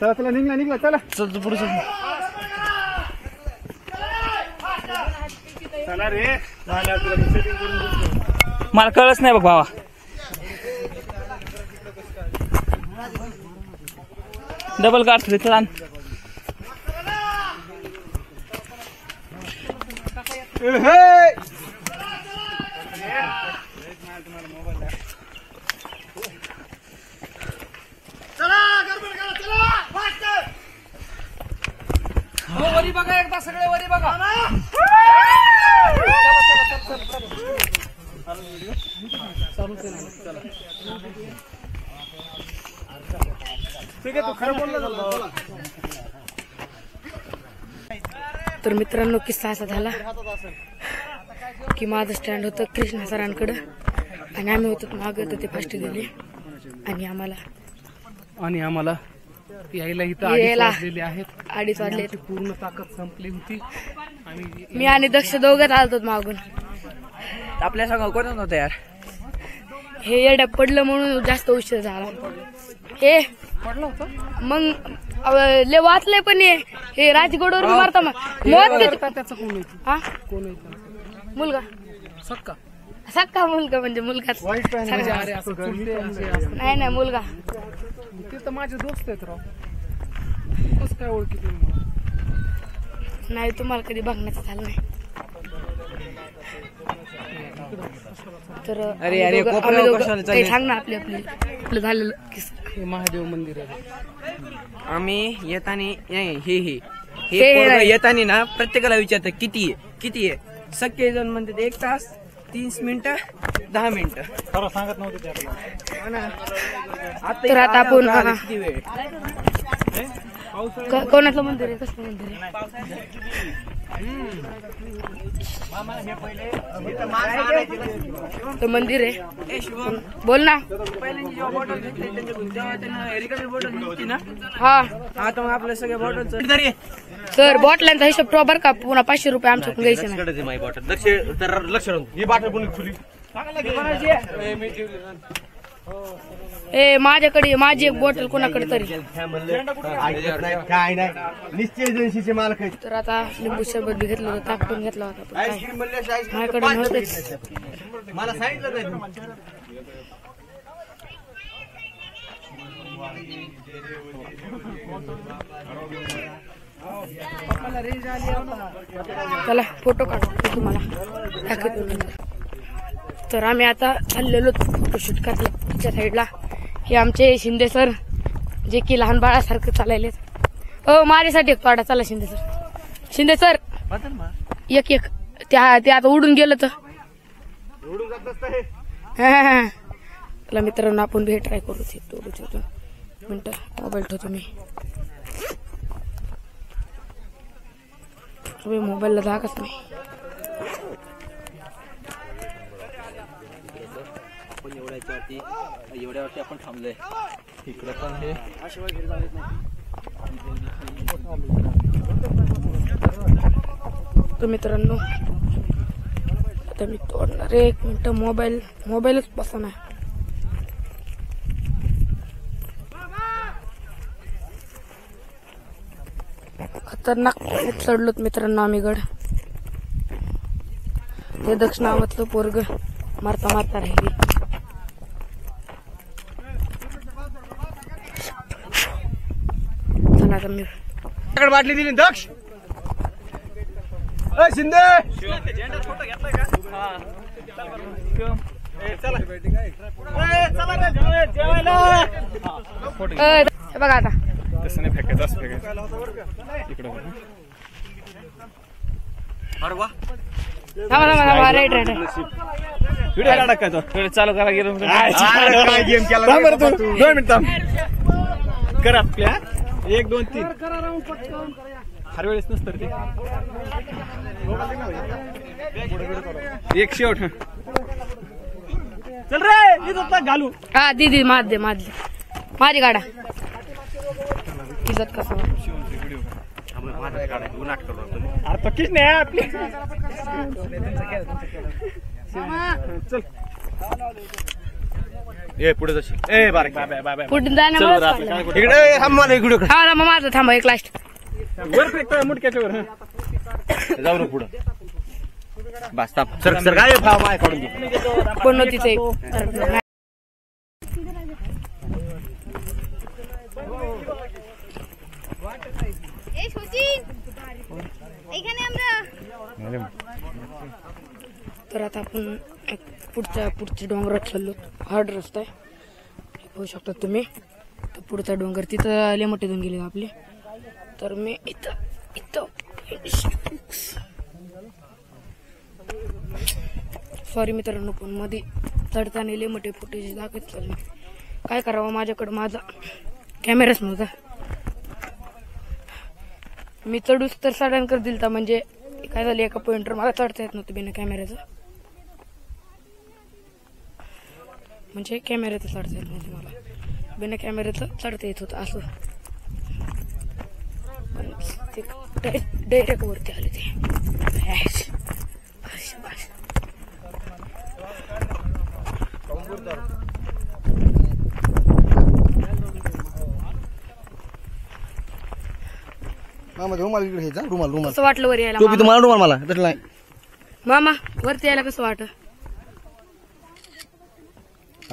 चला निघला चला चल पुढे चला रे. मला कळच नाही बघ भावा. डबल काढ रे चला. वरी बघा एकदा सगळे वरी बघा. ठीक आहे तू खरं बोलला. तर मित्रांनो किस्सा असा झाला की माझं स्टँड होतं कृष्णा सरांकडं आणि आम्ही होतो मागं तर ते फास्ट गेले आणि आम्हाला यायला इथं 2:30 वाजलेले आहेत. 2:30 वाजले. पूर्ण ताकद संपली होती आणि मी आणि दक्ष दोघंच आलतो मागून. आपल्या संग कोण नव्हतं यार. हे येड्या पडलं म्हणून जास्त उशीर झाला. हे पडलं होतं मग ले वाचलंय पण हे राजगडवर मारता मग त्याचा कोण येतो. हा कोण येतो मुलगा सक्का मुलगा म्हणजे मुलगाच नाही मुलगा. ते तर माझे दोस्त आहेत राव. कसं काय ओळखी तुम्ही मला? नाही तुम्हाला कधी बघण्याचं झालं नाही. तर अरे अरे कोपऱ्यावर कशाला चालले? सांग ना आपलं झालेलं हे महादेव मंदिर आहे. आम्ही येतानी हे पोरगं येतानी ना प्रत्येकाला विचारतं किती आहे. सगळे जण म्हणतात 1 तास 30 मिनिटं 10 मिनिटं. खरं सांगत नव्हते ते तर आता आपण किती वेळ कोणाचं मंदिर आहे? कसलं मंदिर आहे? तो मंदिर आहे. बोल ना. पहिल्यांदा जेव्हा बॉटल घेतली तेव्हा त्यांना रिकामी बॉटल घेतली ना. हा आता मग आपल्या सगळ्या बॉटल सर बॉटलांचा हिशोब ठेवा बरं का. पुन्हा 500 रुपये आमच्याकडून घ्यायचे नाही. लक्ष ही बाटल कोणी खुली ए माझ्याकडे माझी एक बॉटल कोणाकडे तरी. काय नाही निश्चय एजन्सीचे मालक आहेत. तर आता लिंबू सरबत बी घेतलं होतं ताकून घेतला होता. माझ्याकडे नव्हतेच. मला सांगितलं नाही. चला फोटो काढतो तुम्हाला दाखवतो नंतर. तर आम्ही आता चाललेलो फोटोशूट करायला पुढच्या साईडला. हे आमचे शिंदे सर जे की लहान बाळासारखं चालायले. माझ्यासाठी एक पाडा. चला शिंदे सर एक ते आता उडून गेलं तर चला मित्रांनो आपण बी ट्राय करू. मिनिट मोबाईल ठेवतो मी. मोबाईलला जागाच नाही. एवढ्यावरती आपण थांबलोय. इकडे पण हे तर मित्रांनो आता मी तोडणार. 1 मिनिट मोबाईलच बसा. खतरनाक चढलोत मित्रांनो आम्ही गड. ते दक्षिणावतलं पोरग मारता राहिली. चला आता मी बाटली दिली दक्ष. शिंदे बघा आता तसं नाही फेकायचं असं फेकायचं. इकडे थांबा राईट व्हिडिओ काढा काय तो चालू करा गेलो. 2 मिनिट कर आपल्या 1 2 3 हर वेळेस नसतं ते. एक शेवट चल रे घालू. हा दीदी माझी गाडा इज्जत कसा अरे तो किस नाही आपली. चल पुढे जाशील. बाय पुढे जाणं इकडे माझं थांबा एक लास्ट वर फेकतोय मुटक्याच्या वर. जाऊ ना पुढं. बस सर काय भाव माय काढून दे. कोण तिथे तर आता आपण पुढच्या डोंगरात चाललो. हार्ड रस्ता आहे होऊ शकता तुम्ही. तर पुढचा डोंगर तिथं लय मोठे दोन गेले आपले. तर मी इथं सॉरी मित्रांनो पण मध्ये चढताना लय मोठे फुटेज दाखवत चालले. काय करावं माझ्याकडे माझा कॅमेराच नव्हता. मी चढूच तर सडांकर दिलता. म्हणजे काय झालं एका पॉइंटवर मला चढता येत नव्हतं बिना कॅमेऱ्याचं. म्हणजे कॅमेऱ्याचं चढता येत नव्हतं मला. बिना कॅमेऱ्याचं चढता येत होतं असं. पण ते डायरेक्ट वरती आले ते. रुमाल इकडे घ्यायचा. रुमाल कसं वाटलं वर यायला टोपी तुम्हाला रुमाल मला तसं नाही. मामा वरती यायला कसं वाटत?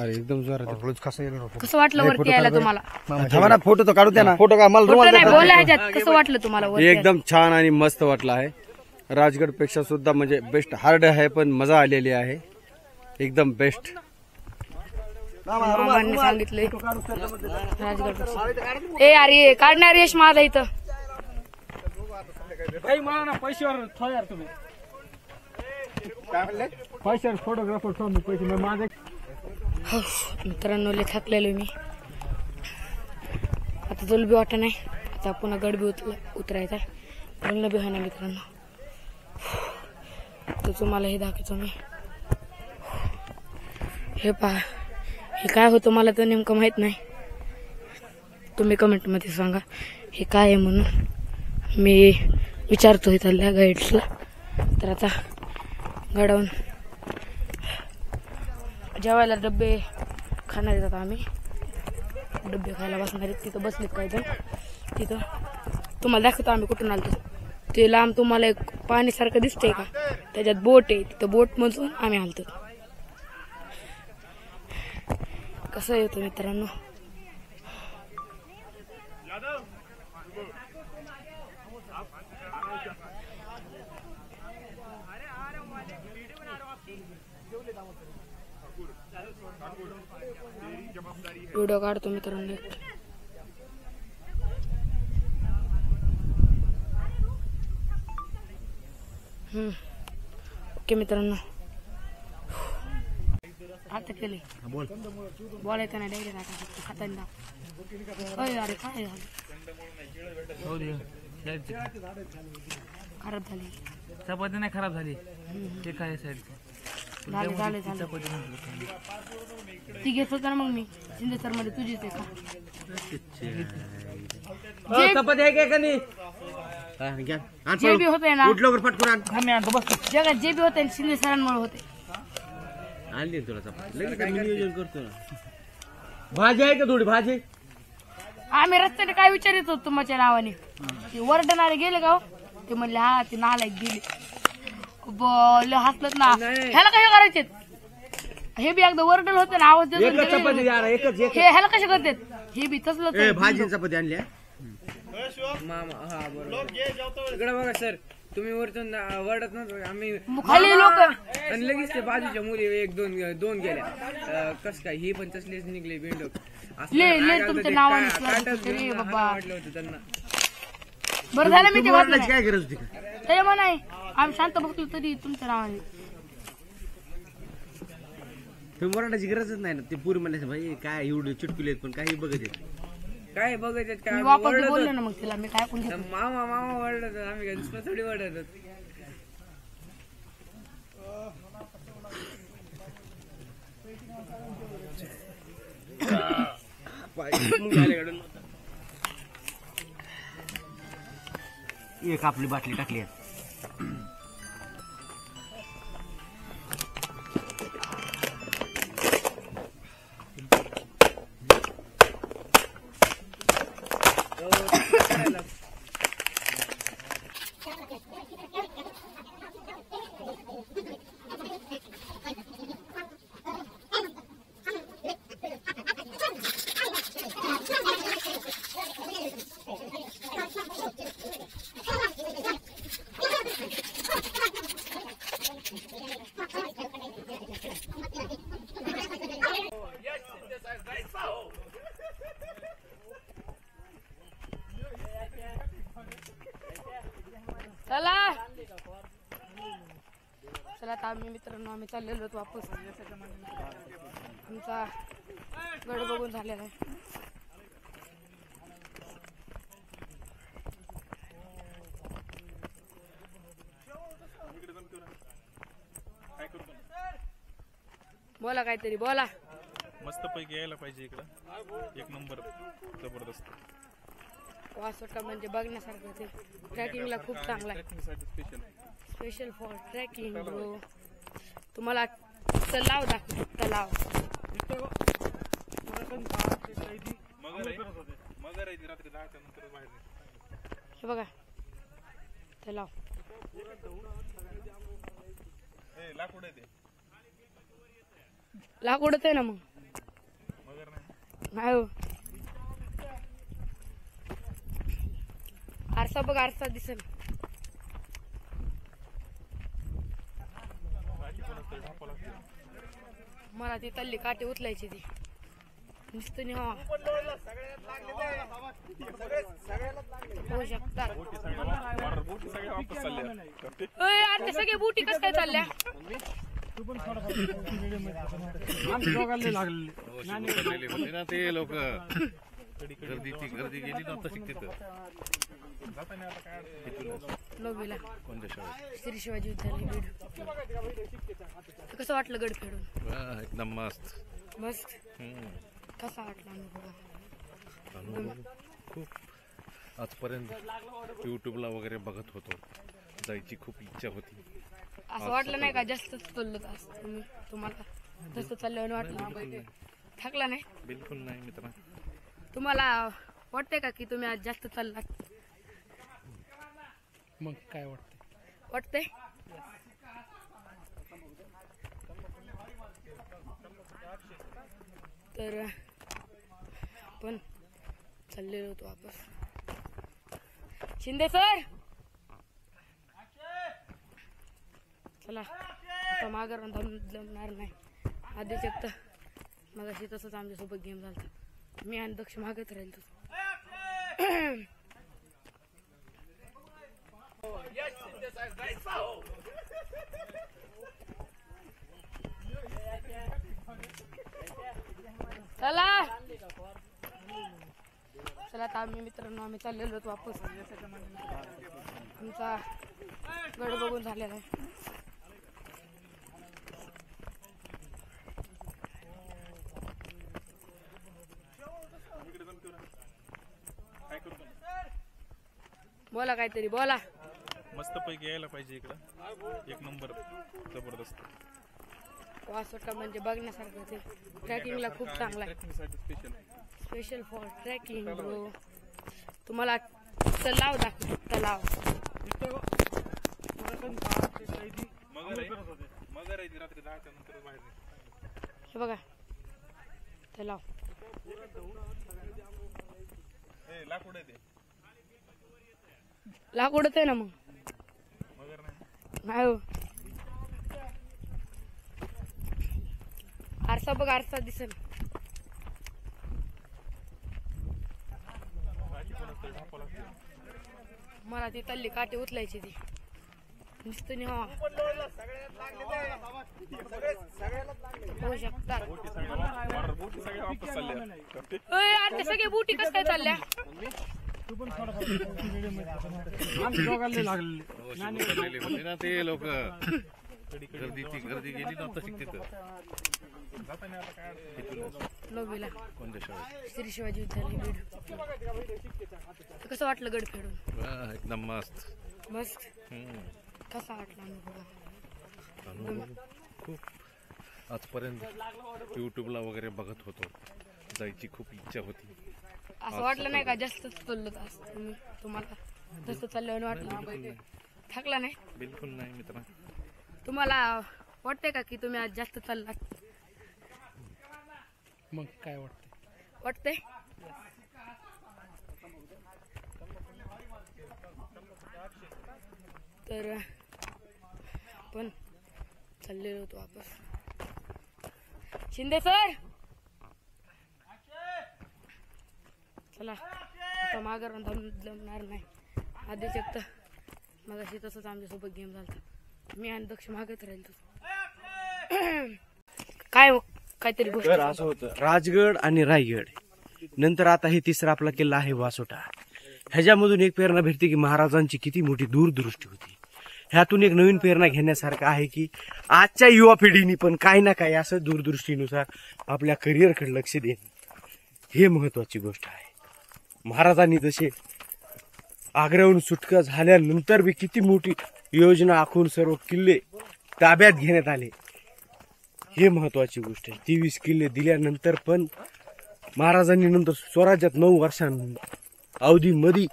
अरे एकदम जोरात कसं वाटलं वरती यायला तुम्हाला? थांबा ना, फोटो तर काढू द्या ना. फोटो का मला फोटो रुमाल नाही, द्या. बोला ह्याच्यात कसं वाटलं तुम्हाला वरती एकदम छान आणि मस्त वाटलं आहे. राजगड पेक्षा सुद्धा म्हणजे बेस्ट. हार्ड आहे पण मजा आलेली आहे. एकदम बेस्ट. मामांनी सांगितलंय राजगड. ए अरे काढणार यश माझा इथं. भाई मला ना पैशावर थोडा यार तुम्ही काय म्हणले? पैशावर फोटोग्राफर ठेवून पैसे माझे. मित्रांनो लय थकलेलो मी आता. तुला बी वाटत नाही आता पुन्हा गड बी उतरायचा. बोलणं बी आहे ना मित्रांनो. तर तुम्हाला हे दाखवतो मी. हे पहा, हे काय होतं मला तर नेमकं माहित नाही. तुम्ही कमेंट मध्ये सांगा हे काय आहे म्हणून. मी विचारतो इथल्या गाईड्सला. तर आता गडावून जेवायला डब्बे खाणार आहेत. आता आम्ही डब्बे खायला बसणार आहेत. तिथं बसलेत काही जण. तिथं तुम्हाला दाखवतो आम्ही कुठून आलतो. ते लांब तुम्हाला एक पाण्यासारखं दिसतंय का, त्याच्यात बोट आहे. तिथं बोट मधून आम्ही आलतो. कसं येतो मित्रांनो. व्हिडिओ काढतो मित्रांनो. ओके मित्रांनो, आता केले बोलायचं नाही डायरेक्ट खाताना. अरे काय झालं, खराब झाली चपाती नाही खराब झाली ते काय साईड झाले ती घेत होता ना. मग मी शिंदे सर मध्ये तुझीच आहे का चपाती आहे का नाही? जे बी होते ना जगात जे बी होते शिंदे सरांमुळे होते. आणली तुला चपाती लगेच मी नियोजन करतो ना. भाजी आहे का थोडी भाजी? आम्ही रस्त्याने काय विचारित होतो तुमच्या नावाने. ते वरडणारे गेले का ते म्हणले हा ते नालायक गेले. बोल हसलत ना. ह्याला कशा करायचे हे बी एकदा वरडल होते ना आवाज देतो. ह्याला कशा करतात हे बी तसलं. भाजी चपाती आणली मामा. हा बरोबर. इकडे बघा सर, तुम्ही वरतून वरडत नव्हतो आम्ही खाली लोक आणि लगेच ते बाजूच्या मुली एक दोन गेल्या. कस काय ही पण तसलीच निघले बेंडोक. तुमच्या नावाने वाटलं होतं त्यांना. बरं झालं मी ते काय गरज होती त्याच्यामुळे नाही आम्ही शांत बघतो तरी तुमच्या नावाने. मराठाची गरजच नाही ना. ते पुरी म्हणायचं भाई काय एवढे चुटकुले पण काही बघत येत काय बघत काय. मी वापस बोलले ना मग तिला मी काय पण मामा मामा वरडत आम्ही काय दुसरं थोडी वरडत. एक आपली बाटली टाकली आहे. चला आता आम्ही मित्रांनो आम्ही चाललेलो होतो वापस. आमचा गड बघून झालेला आहे. बोला काहीतरी बोला. मस्त पैकी यायला पाहिजे इकडं. एक नंबर जबरदस्त. वासोटा म्हणजे बघण्यासारखं ते. ट्रॅकिंगला खूप चांगला आहे. Special for trekking bro. तुम्हाला तलाव दाखवतो. तलाव हे बघा तलाव. लाकूडच आहे ना मग. नाही हो. आरसा बघ, आरसा दिसेल. मला ती तल्ली काटे उचलायची ती नुसतं नाही. होऊ शकतात. आता सगळे बुटी कसं काय चालल्या? ते लोक गर्दी गेली नव्हतं शिकते लोबीला श्री शिवाजी विद्यालय बीड. कसं वाटलं गड फेडून? एकदम मस्त मस्त. कसा वाटला अनुभव? खूप आजपर्यंत युट्यूबला वगैरे बघत होतो, जायची खूप इच्छा होती. असं वाटलं नाही का जास्त चाललो तुम्हाला? जास्त चालल्यावर वाटलं? थकला नाही? बिलकुल नाही मित्रा. तुम्हाला वाटतंय का की तुम्ही आज जास्त चाललात? मग काय वाटतंय? वाटतंय. तर पण चाललेलो होतो वापस. शिंदे सर चला, आता माघार जमणार नाही. आधीच एक तर मगाशी तसंच आमच्यासोबत गेम झाला. मी आणि दक्ष मागत राहील तसं. चला चला आता आम्ही मित्रांनो आम्ही चाललेलो होतो वापस. आमचा गड बघून झालेला आहे. बोला काहीतरी बोला. मस्त पैकी यायला पाहिजे इकडं. एक नंबर जबरदस्त. वासोटा म्हणजे बघण्यासारखं ते. ट्रॅकिंगला खूप चांगला आहे. Special for trekking bro. तुम्हाला तलाव दाखवतो. तलाव हे बघा तलाव. लाकूडच आहे ना मग. नाही हो. आरसा बघ, आरसा दिसेल. मला ती तल्ली काटे उचलायची ती नुसतं नाही. होऊ शकतात. आता सगळे बुटी कसं काय चालल्या? ते लोक गर्दी गेली नव्हतं शिकते लोबीला श्री शिवाजी विद्यालय बीड. कसं वाटलं गड फेडून? एकदम मस्त मस्त. कसा वाटला अनुभव? खूप आजपर्यंत युट्यूबला वगैरे बघत होतो, जायची खूप इच्छा होती. असं वाटलं नाही का जास्त चाललो तुम्हाला? जास्त चालल्यावर वाटलं? थकला नाही? बिलकुल नाही मित्रा. तुम्हाला वाटतंय का की तुम्ही आज जास्त चाललात? मग काय वाटतंय? वाटतंय. तर पण चाललेलो होतो वापस. शिंदे सर चला, आता माघार जमणार नाही. आधीच एक तर मगाशी तसंच आमच्यासोबत गेम झाला. मी आणि दक्ष मागत राहील तसं. काय काहीतरी गोष्ट असं होतं. राजगड आणि रायगड नंतर आता हे तिसरा आपला किल्ला आहे वासोटा. ह्याच्यामधून एक प्रेरणा भेटते की महाराजांची किती मोठी दूरदृष्टी होती. ह्यातून एक नवीन प्रेरणा घेण्यासारखं आहे की आजच्या युवा पिढीने पण काही ना काही असं दूरदृष्टीनुसार आपल्या करिअरकडे लक्ष देणे हे महत्वाची गोष्ट आहे. महाराजांनी जसे आग्र्याहून सुटका झाल्यानंतर बी किती मोठी योजना आखून सर्व किल्ले ताब्यात घेण्यात आले हे महत्वाची गोष्ट आहे. 23 किल्ले दिल्यानंतर पण महाराजांनी नंतर स्वराज्यात 9 वर्षांअवधीमध्ये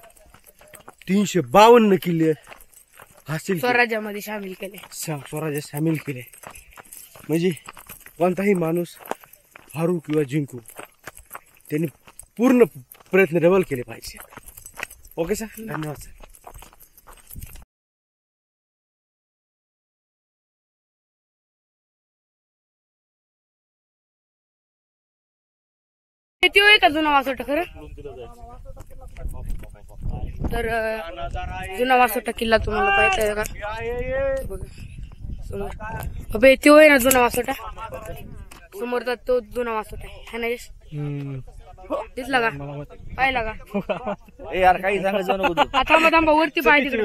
352 किल्ले हासिल स्वराज्यामध्ये सामील केले. स्वराज्यात सामील केले. म्हणजे कोणताही माणूस हारू किंवा जिंकू त्यांनी पूर्ण प्रयत्न डबल केले पाहिजे. ओके सर, धन्यवाद सर. किती होय का जुना वासोटा खरं तर जुना वासोटा किल्ला तुम्हाला पाहिजे का अबे ते होय ना जुना वासोटा समोरचा तो जुना वासोटा आहे ना यश दिसला का पाहिला का यार काही सांगायचं नको तू. थांबा वरती पाहिजे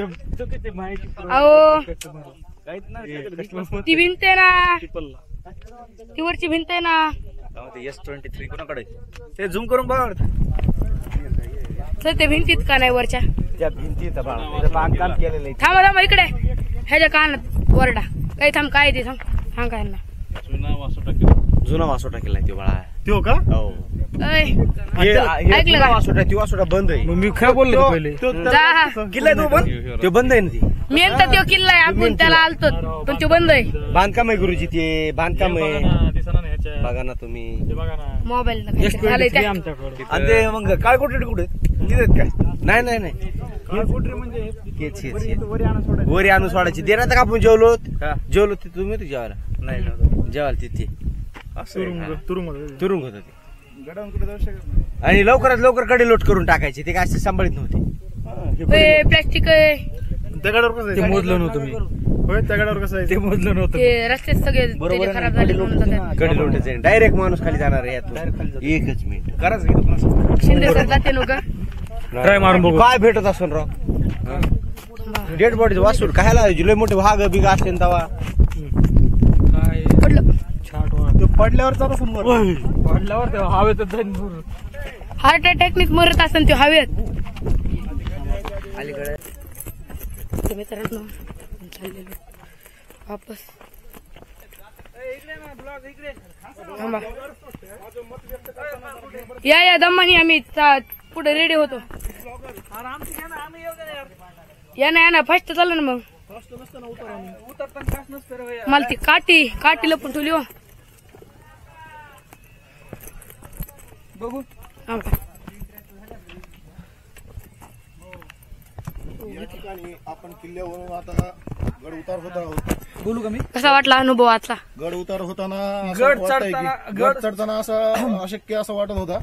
अहो ती भिंत आहे ना ती वरची भिंत आहे ना S23 कोणाकडे ते झूम करून बघा सर ते भिंतीत का नाही वरच्या त्या भिंतीत बांधकाम केलेलं आहे. थांबा इकडे ह्याच्या कानात वरडा काही थांब काय ते थांब काय ना जुना वासोटा केलाय तो बाळा. तो का? हो ऐकलं का वासोटा ती वासोटा बंद आहे. मी काय बोललो पहिले किल्ला तो बंद तो बंद आहे ना ती मेन तर तो किल्ला आहे आपण त्याला आलतो पण तो बंद आहे. बांधकाम आहे गुरुजी ते बांधकाम आहे बघा ना तुम्ही मोबाईल आणि ते मग काळकोटरी कुठे तिथेच काय नाही वरी आणून सोडायची दे ना तर आपण जेवलो ते तुम्ही ते जेवायला नाही जेवायला तिथे तुरुंग होत ते आणि लवकरात लवकर कडे लोट करून टाकायचे ते काय सांभाळीत नव्हते. प्लॅस्टिक त्याच्यावर कसं ते मोजलं नव्हतं मी होय त्याच्यावर कसं आहे ते मोजलं नव्हतं ते रस्ते सगळे बरोबर खराब झाले कडे लोटायचं डायरेक्ट माणूस खाली जाणार आहे यातून. एकच मिनिट कराच शिंदे सर जाते नका ट्राय मारून बघू काय भेटत असून राव डेड बॉडीचं वासूड खायला लय मोठे वाघ बिघ असले तवा पडल्यावर चालू समोर पडल्यावर ते हवेत हार्ट अटॅकनीच मरत असेल ते हवेत. मित्रांनो चाललेलो वापस या दम्मानी आम्ही पुढे रेडी होतो. या ना फर्स्ट चाललं ना मग मला ती काठी लपून ठेवली हो बघू या ठिकाणी आपण किल्ल्यावरून आता गड उतार होत आहोत. बोलू का मी कसा वाटला अनुभव आजचा गड उतार होताना गड चढताना असं अशक्य असं वाटत होता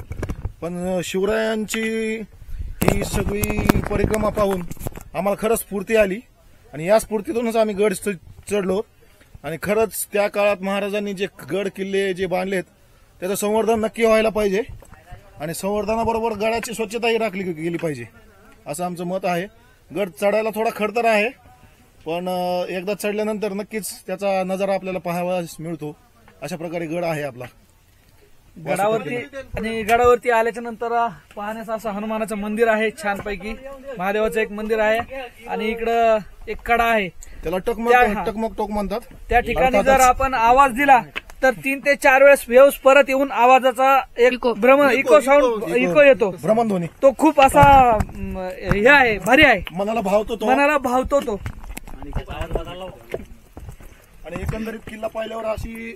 पण शिवरायांची ही सगळी परिक्रमा पाहून आम्हाला खरंच स्फूर्ती आली आणि या स्फूर्तीतूनच आम्ही गड चढलो आणि खरंच त्या काळात महाराजांनी जे गड किल्ले जे बांधलेत त्याचं संवर्धन नक्की व्हायला पाहिजे आणि संवर्धनाबरोबर गडाची स्वच्छताही राखली गेली पाहिजे असं आमचं मत आहे. गड चढायला थोडा खडतर आहे पण एकदा चढल्यानंतर नक्कीच त्याचा नजारा आपल्याला पाहायला मिळतो. अशा प्रकारे गड आहे आपला गडावरती आल्याच्या नंतर पाहण्याचं असं हनुमानाचं मंदिर आहे छानपैकी महादेवाचं एक मंदिर आहे आणि इकडं एक कडा आहे त्याला टकमक टोक म्हणतात. त्या ठिकाणी जर आपण आवाज दिला तर 3 ते 4 वेळेस वेव्स परत येऊन आवाजाचा एक इको साऊंड येतो भ्रमणध्वनी तो खूप असा हे आहे भारी आहे मनाला भावतो तो आणि एकंदरीत किल्ला पाहिल्यावर अशी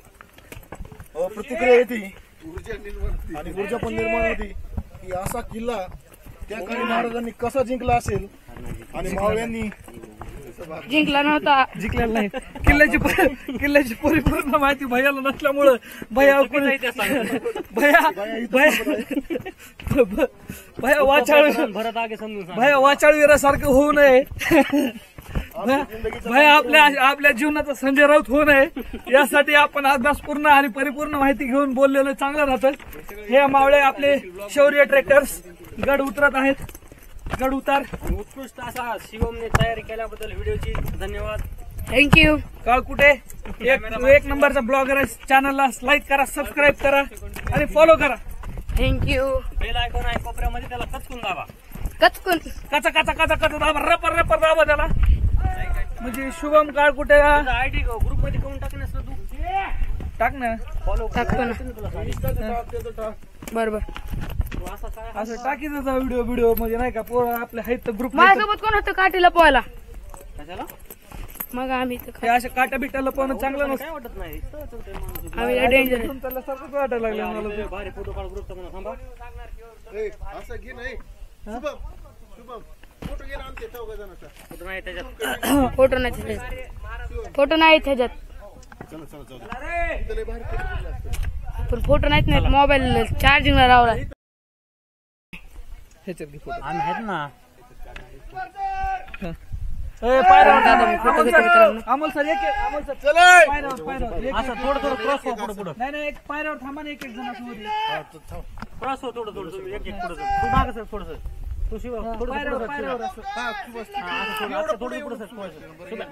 प्रतिक्रिया येते आणि ऊर्जा पण निर्माण होती की असा किल्ला त्या काळी महाराजांनी कसा जिंकला असेल आणि मावळ्यांनी जिंकला नव्हता जिंकलेला नाही. किल्ल्याची परिपूर्ण माहिती भैयाला नसल्यामुळं भैया वाचाळवीरासारखं होऊ नये भैया आपल्या जीवनाचा संजय राऊत होऊ नये यासाठी आपण अभ्यासपूर्ण आणि परिपूर्ण माहिती घेऊन बोललेलं चांगलं राहतं. हे मावळे आपले शौर्य ट्रॅक्टर्स गड उतरत आहेत. गड उतार उत्कृष्ट असा शिवमने तयारी केल्याबद्दल व्हिडिओची धन्यवाद. थँक्यू. काळकुटे एक नंबरचा ब्लॉगर आहे. चॅनलला लाईक करा, सबस्क्राईब करा आणि फॉलो करा. थँक्यू. बेल आयकॉन आहे कोपऱ्यामध्ये त्याला कचकून दाबा. कचा दाबा रपर दाबा त्याला म्हणजे शुभम काळकुटे आयडी ग्रुप मध्ये करून टाकण्यास तू टाक ना टाकतो ना बरोबर असं टाकीचा व्हिडिओ म्हणजे नाही का पोरं आपल्या आहेत ग्रुप माझ्यासोबत कोण होतं काठीला पोहायला मग आम्ही हे असं काटा बिटा लपवणं चांगलं नसतं. वाटत नाही आम्ही डेंजर चालल्यासारखंच वाटायला लागलं मला ते. भारी फोटो काढ ग्रुपचा म्हणा थांबा. असं घे नाही शुभम शुभम फोटो घे ना आमच्या चौघ जणांचा. फोटो नाही त्याच्यात. फोटो नाही त्याच्यात. फोटो नाही त्याच्यात. चला चला चला इथले बाहेर फोटो घेतले असते. पण फोटो नाहीत नाही मोबाईल चार्जिंगला लावला. ह्याच्यात घे फोटो. आम्ही आहेत ना. फोटो घेतो मित्रांनो. अमोल सर एक अमोल सर चला असं थोडं थोडं क्रॉस हो पुढे पुढे. नाही एक पायऱ्यावर थांबा ना एक जण असं मध्ये. क्रॉस हो थोडं थोडं तुम्ही एक पुढे तू मागे सर थोडं तू शिवा थोडं पायऱ्यावर थोडं असं. थोडं पुढे सर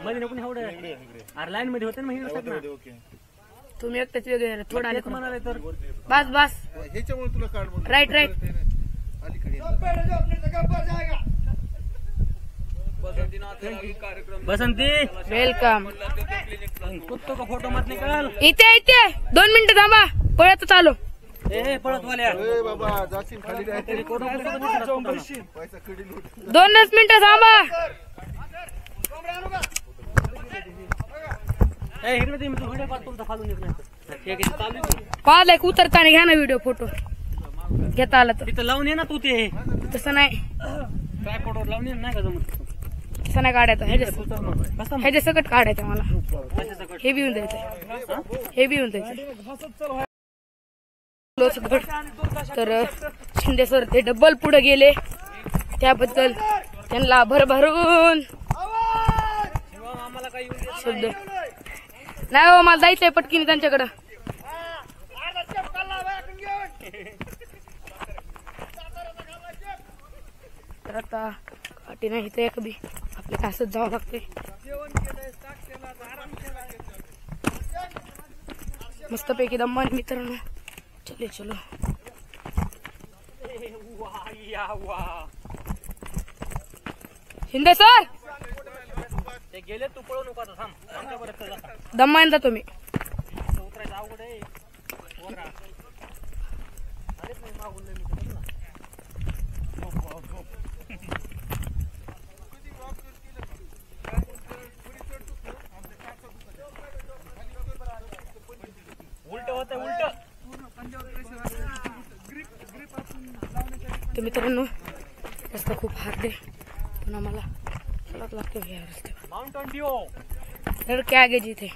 मध्ये नको एवढं अरे लाईन मध्ये होते ना मग तुम्ही एकटाच वेगळे थोडा आले म्हणाले तर बस बस ह्याच्यामुळे तुला कार्ड म्हणतो. Right right. अलीकडे बसंती वेलकम. कुत्तो का फोटो मत निकाल. इथे इथे 2 मिनिटं थांबा पळत चालू. ए पळत वाल्या ए बाबा जाशील खाली नाही पैसा कडी लूट. 2 मिनिटं थांबा. ए इकडे तुम्ही तू व्हिडिओ काढतो खालून येत नाही. ठीक आहे चालू आहे. पाहिलं की उतरताना घ्या ना व्हिडिओ फोटो घेता आला तर. तिथं लावून ये ना तू ते तसं नाही काय फोटो लावून ये नाही का जमत. तसं नाही काढायचं ह्याच्या सकट काढायचं मला. हे बी येऊन द्यायचं हे बी येऊन द्यायचं. तर शिंदे सर ते डबल पुढे गेले त्याबद्दल त्यांना भरभरून शब्द नाही हो मला जायचंय पटकीने त्यांच्याकडं. तर आता काठी नाही तर एक बी आपल्या तासच जावं लागते. मस्तपैकी दम्मान मित्रांनो. चले चलो शिंदे सर ते गेले तू पळू नको आता थांब. दम्मान जा तुम्ही. उतरायचं अवघड आहे. उलट होत उलट. तर मित्रांनो रस्ता खूप हार्ड आहे पण आम्हाला चलाच लागतो या रस्त्यावर. माउंटन ड्यू लडके आगे जिथे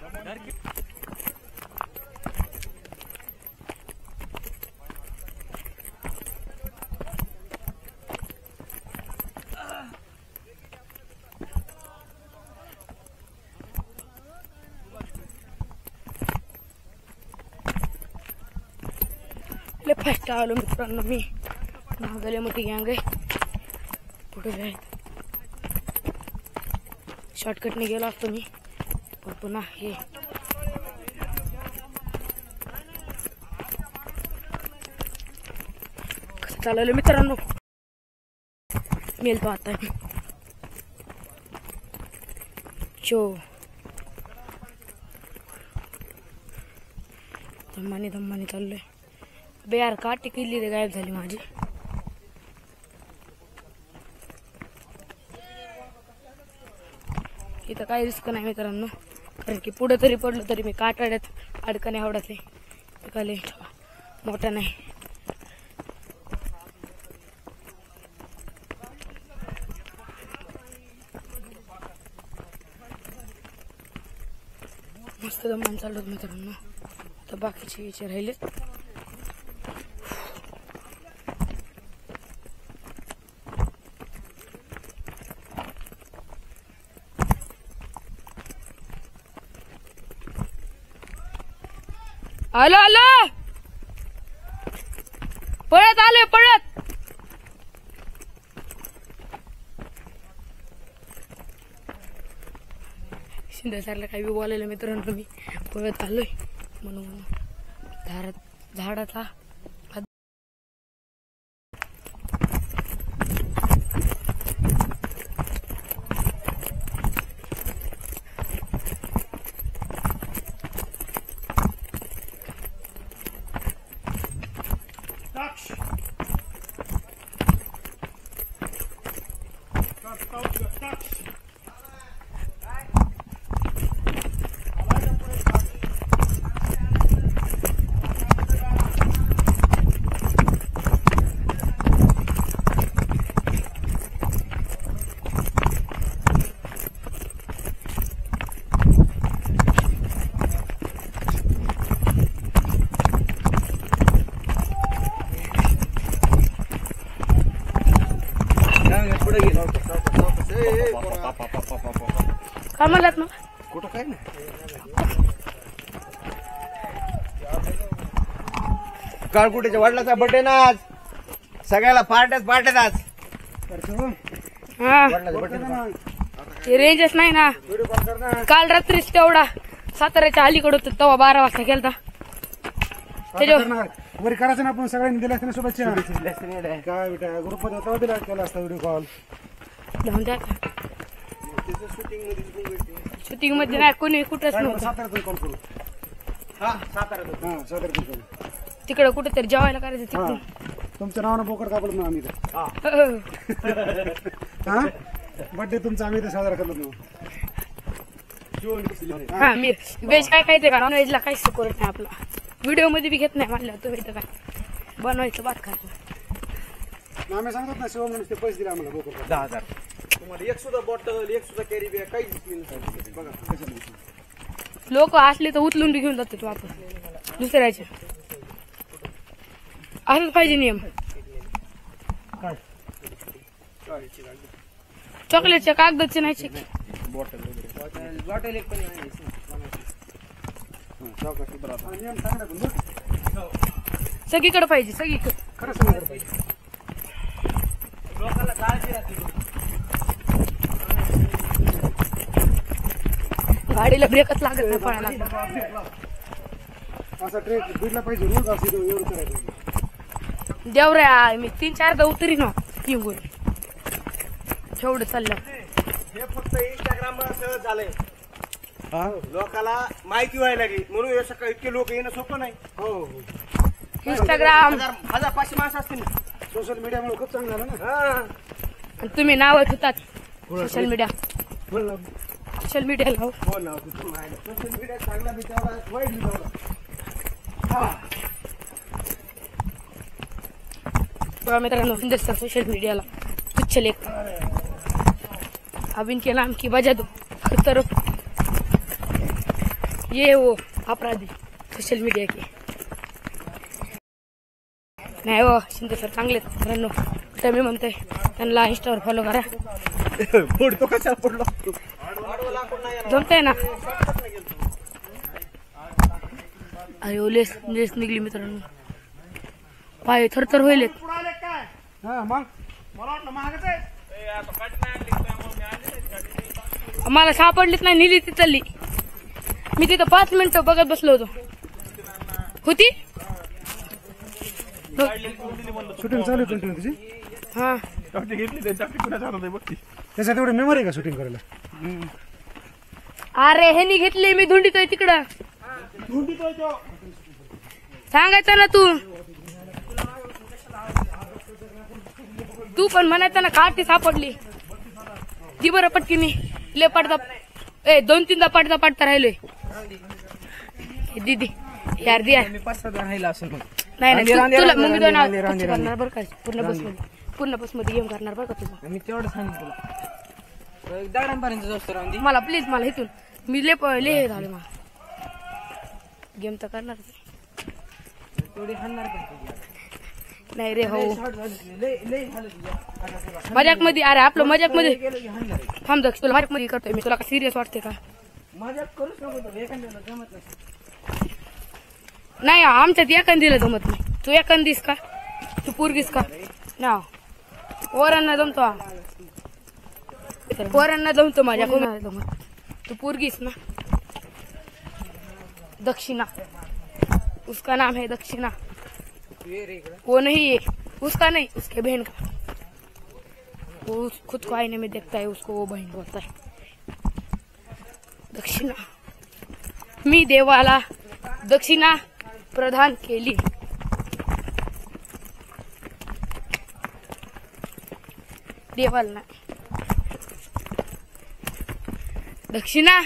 फास्ट आलो मित्रांनो. मी मागले मोठी गँग आहे पुढे आहेत. शॉर्टकटने गेलो असतो मी पण पुन्हा हे कसं चालवलं मित्रांनो. मेलतो आता मी चो धम्माने धम्माने चाललोय. बे यार काठी किल्ली रे गायब झाली माझी. इथं काही रिस्क नाही मित्रांनो कारण की पुढे तरी पडलो तरी मी काटाड्यात अडकणे आवडत आहे. खाली मोठा नाही. मस्त दमान चाललो मित्रांनो. तर बाकीचे विचार राहिले. आलो आलो पळत आलोय पळत. शिंदे सरला काही बी बोलायला मित्रांनो मी पळत आलोय म्हणून झाडाचा काय म्हणलात मग कुठं काय नाही काळकुटीच्या वडिलाचा बर्थडे ना आज सगळ्याला पार्ट्यात आज हा ते रेंजच नाही ना काल रात्रीच तेवढा साताऱ्याच्या अलीकडे होत तेव्हा 12 वाजता गेलता त्याच्यावर वरी करायचं ना आपण सगळ्यांनी दिल्या असते शुभेच्छा काय बेटा ग्रुपमध्ये होता दिला केला असता व्हिडिओ कॉल जाऊन द्या शूटिंग मध्ये नाही कोणी कुठंच नव्हतं साताऱ्यातून कॉल करू साताऱ्यातून तिकडं कुठेतरी जेवायला करायचं तिकडून तुमच्या नावानं बोकड कापलं ना आम्ही हा बर्थडे तुमचा आम्ही तर साजरा करत ना हा मी व्हेज काय खायचं का नॉन व्हेजला काहीच करत नाही आपला व्हिडिओ मध्ये बी घेत नाही म्हणलं तो इथं काय बनवायचं भात खायचं आम्ही सांगतो ना शिवम ते पैसे दिले आम्हाला बोकड 10,000 तुम्हाला एक सुद्धा बॉटल एक सुद्धा कॅरी बॅग काहीच नाही बघा लोक असले तर उचलून बी घेऊन जातो तू आपण दुसऱ्याचे असंच पाहिजे नियम चॉकलेटच्या कागदाचे नाही बॉटल एक पण सगळीकडे पाहिजे सगळीकडे खरं सगळीकडे पाहिजे लोकांना काळजी राहते गाडीला ब्रेकच लागत नाही पळायला असा ट्रेक बीडला पाहिजे रोज असं एवढं करायचं देवऱ्या मी 3-4दा उतरी ना निघून एवढं चाललं हे फक्त इंस्टाग्राम सहज झालंय लोकाला माहिती व्हायला लागली म्हणून हे सकाळी इतके लोक येणं सोपं नाही हो इंस्टाग्राम 1,500 माणसं असतील सोशल मीडियामुळे खूप चांगलं झालं ना आणि तुम्ही नाव ठेवतात सोशल मीडिया सोशल मीडियाला हो सोशल मीडिया चांगला बिचारा वाईट बिचारा मित्रांनो हिंदुस्तान सोशल मीडियाला तुच्छ लेख अब इनके नाम की वजह दो हर तरफ ये वो अपराधी सोशल मीडिया के नाही हो शिंदे सर चांगले मित्रांनो तर मी म्हणतोय त्यांना इंस्टावर फॉलो करा फोडतो कशाला पडलो जमतंय ना अरे लेस लेस निघली मित्रांनो पाय थरथर होईल मला सापडलीच नाही निली ती चालली मी तिथं 5 मिनिटं बघत बसलो होतो होती शूटिंग चालू कंटिन्यू तुझी हा घेतली त्याच्यात एवढी मेमरी का शूटिंग करायला अरे ह्यानी घेतली मी धुंडीतोय तिकडं सांगायचं ना तू पण म्हणायचं ना काठी सापडली ती बरं पटकीनी ले पडता 2-3दा पडता राहिलोय दीदी यार दिया मी 5-7 राहिला असं नाही तुला मग मी करणार बरं का पूर्ण बसमध्ये गेम करणार बरं का तुझं मी तेवढं सांगितलं तुला दाडांपर्यंत जास्त राहून दे मला प्लीज मला इथून मी ले झाले मला गेम तर करणार तेवढी हाणणार नाही रे हो मजाक मध्ये अरे आपलं मजाक मध्ये थांब दक्ष तुला मजाक मध्ये करतोय मी तुला का सिरियस वाटते का मजाक करूच नको एखाद्याला जमत नाही आमच्यात एखादीला जमत नाही तू एखादीस का तू पोरगीस का ना पोरांना जमतो पोरांना जमतो माझ्या कोणाला जमत तू पोरगीस ना दक्षिणा उसका नाम है दक्षिणा वो नहीं है उसका नहीं उसके बहन का वो खुद को आईने में देखता है उसको वो बहन बोलता है दक्षिणा मी देवाला दक्षिणा प्रदान केली देवाला दक्षिणा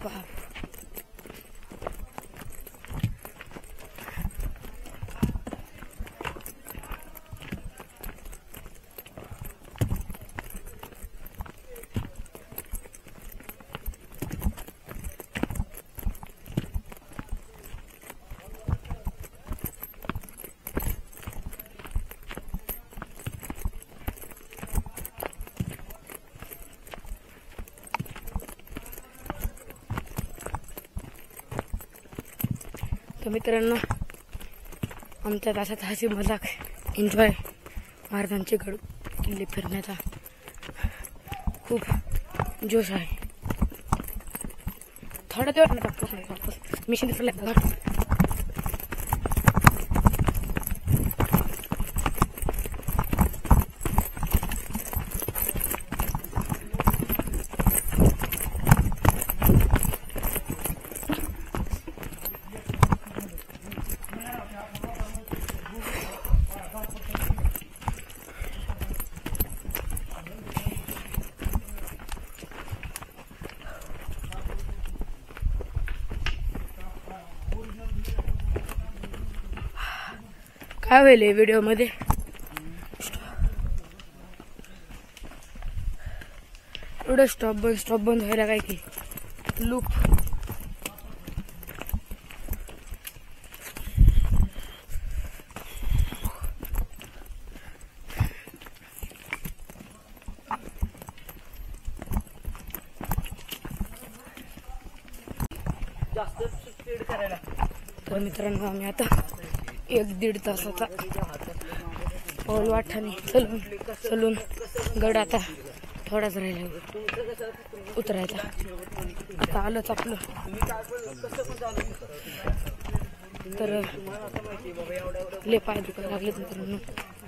बाप तर मित्रांनो आमच्या तासात हसी मजाक एन्जॉय महाराजांचे गड किल्ले फिरण्याचा खूप जोश आहे. थोडा तेवढा वापस मिशन दिसला काय होईल व्हिडिओ मध्ये एवढं स्टॉप बंद व्हायला काय की लूप तर मित्रांनो आम्ही आता 1-1.5 तासाचा पाऊल वाटाने चलून गड आता थोडाच राहिला उतरायचा. आता आलंच आपलं तर लय पाय दुखायला लागले. मित्रांनो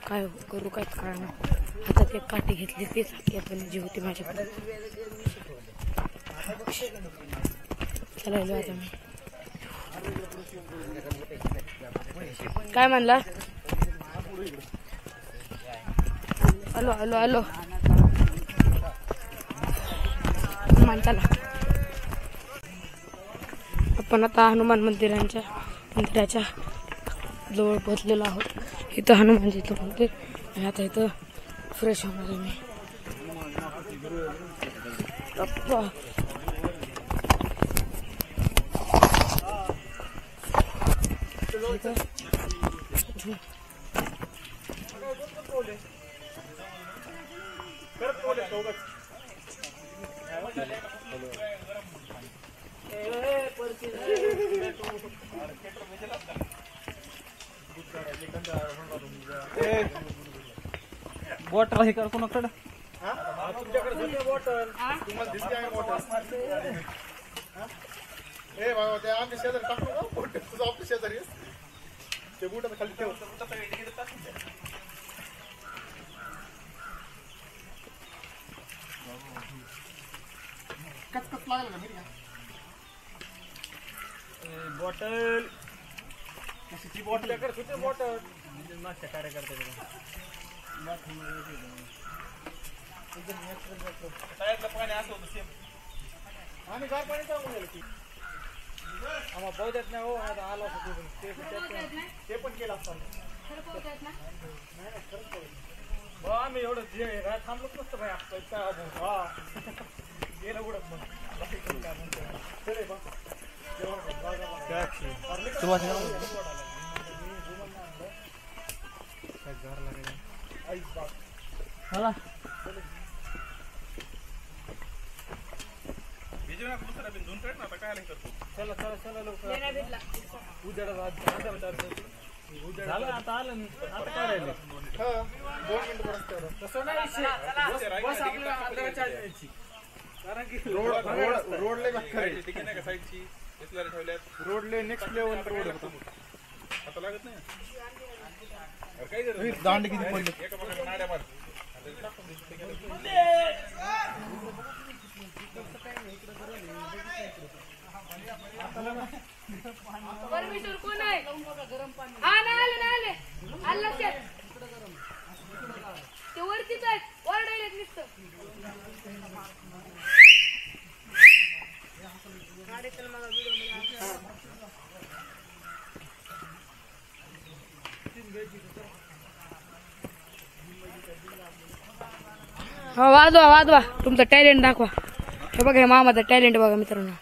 काय करू काय कारण हातात एक काठी घेतली तेच आपण जी होती माझ्याकडे चालायलो आता मी. काय म्हणला? हॅलो हॅलो हॅलो मान चला. आपण आता हनुमान मंदिराच्या जवळ पोहोचलेलो आहोत. इथं हनुमानजीचं मंदिर आणि आता इथं फ्रेश होणार मी. बॉटल हे कर कोणाकडे तुम्हाला दिसली आहे बॉटल ए बाबा त्या आम्ही शेजारी टाकू का बॉटल तुझं आपल्या शेजारी ते बूट खाली ठेव. कच लागलं ना मी बॉटल कशाची बॉटल होते बॉटल मागच्या कार्यकर्त्याकडे पाणी असं होतं सेम आम्ही गार पाणी टाकून गेलो की आम्हाला पाहू देत नाही. हो आता आलो होतो ते पण केलं असतं आम्ही एवढं जे थांबलोच नसतं भाई आपलं गेलं उडत मग चला चला चला चला लवकर झालं आता आलं मी आता काय राहिलं 2 मिनिटं रस्त्यावर तसं नाही बस आपल्याला चार्ज द्यायची कारण की रोड लय बेकार आहे. ठीक आहे का साईडची इथल्या ठेवल्यात रोड लय नेक्स्ट लेवल रोड होतो आता लागत नाही काय गरज दांड किती पडले एका पकडून नाड्या मार परमेश्वर कोण आहे? हा आले लक्षात ते वरतीच आहेत ओरडायलेत नुसतं. हा वाजवा तुमचं टॅलेंट दाखवा. हे बघा मामाचं टॅलेंट बघा मित्रांनो.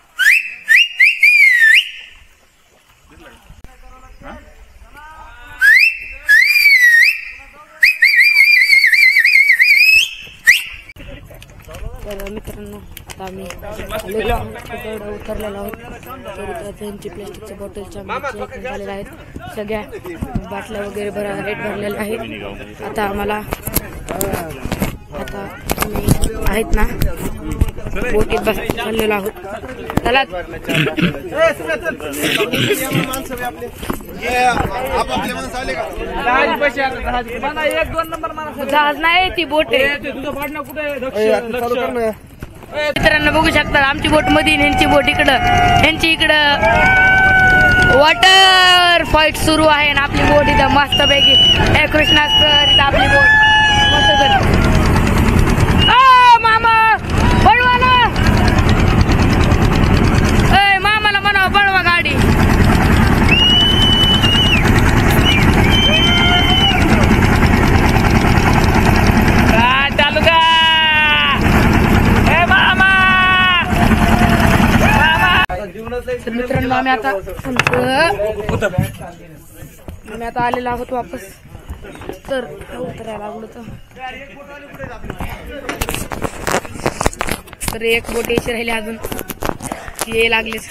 तर मित्रांनो आता आम्ही तिकडं उतरलेलो आहोत. तर इथं त्यांची प्लॅस्टिकच्या बॉटलच्या झालेल्या आहेत. सगळ्या बाटल्या वगैरे रेट भरलेल्या आहेत. आता आम्हाला आता आम्ही आहेत ना बोटीत बस चाललेलो आहोत. चला जहाज नाही ती बोट आहे. मित्रांनो बघू शकता आमची बोट मध्ये ह्यांची बोट इकडं ह्यांची इकडं वॉटर फाईट सुरू आहे आणि आपली बोट इथं मस्त पैकी हे कृष्णा सर इथं आपली बोट मस्त मामा पळवा ना मामाला म्हणा पळवा गाडी. चालू का तर मित्रांनो आम्ही आता आलेलो आहोत वापस. तर उतरायला लागलो तर एक बोट यायची राहिली अजून ये लागलेच.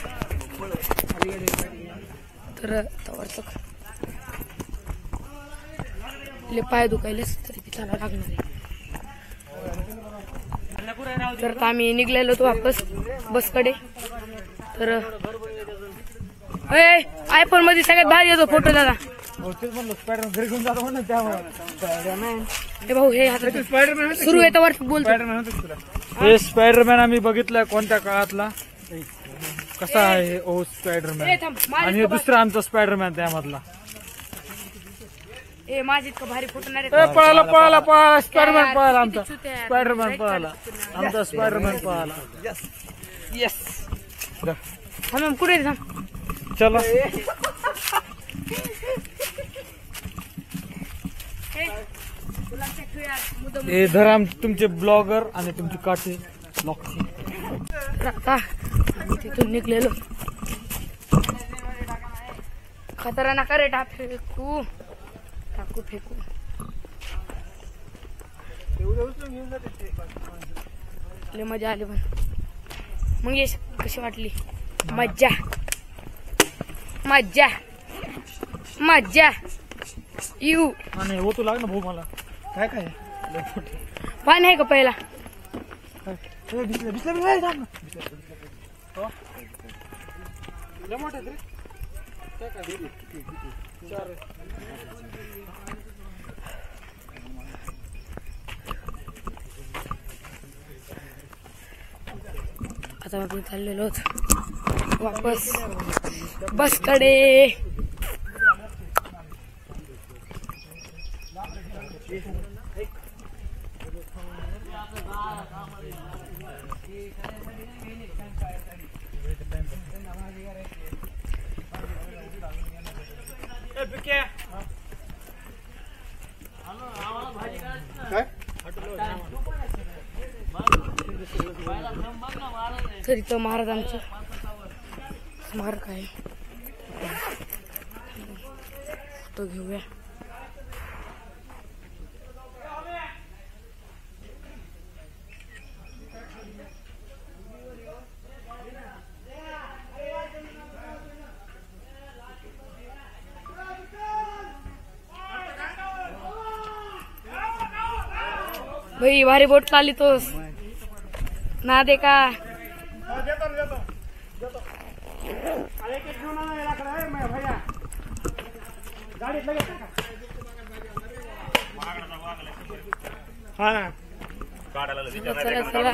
तर पाय दुखायलेच तरी पिठाला लागणार आहे. तर आम्ही निघलेलो होतो वापस बसकडे. तर आयफोन मध्ये सगळ्यात भारी येतो फोटो दादा. भाऊ हे सुरू आहे तर बोलतो. हे स्पायडरमॅन आम्ही बघितलाय कोणत्या काळातला कसा आहे ओ स्पायडरमॅन आणि दुसरा आमचा स्पायडरमॅन त्यामधला. माझी इतकं भारी फोटो नाही पळाला पळाला पळाला स्पायडरमॅन पळाला आमचा स्पायडरमॅन पळाला आमचा स्पायडरमॅन पळाला. येस थांब कुठे थांब चलो. हे धरा तुमचे ब्लॉगर आणि तुमची काटे तिथून निघलेलो. खतरा नका रे फेकू टाकू फेकू. मजा आली पण मग ये कशी वाटली मज्जा मज्जा मज्जा यू आणि हो तू लाग ना भाऊ मला काय काय पाणी आहे का पहिला. आता आपण चाललेलो वापस बसकडे. तर इथं महाराजांचं स्मारक आहे. फोटो घेऊया. भाई भारी बोट चालली तोस ना दे का. चला चला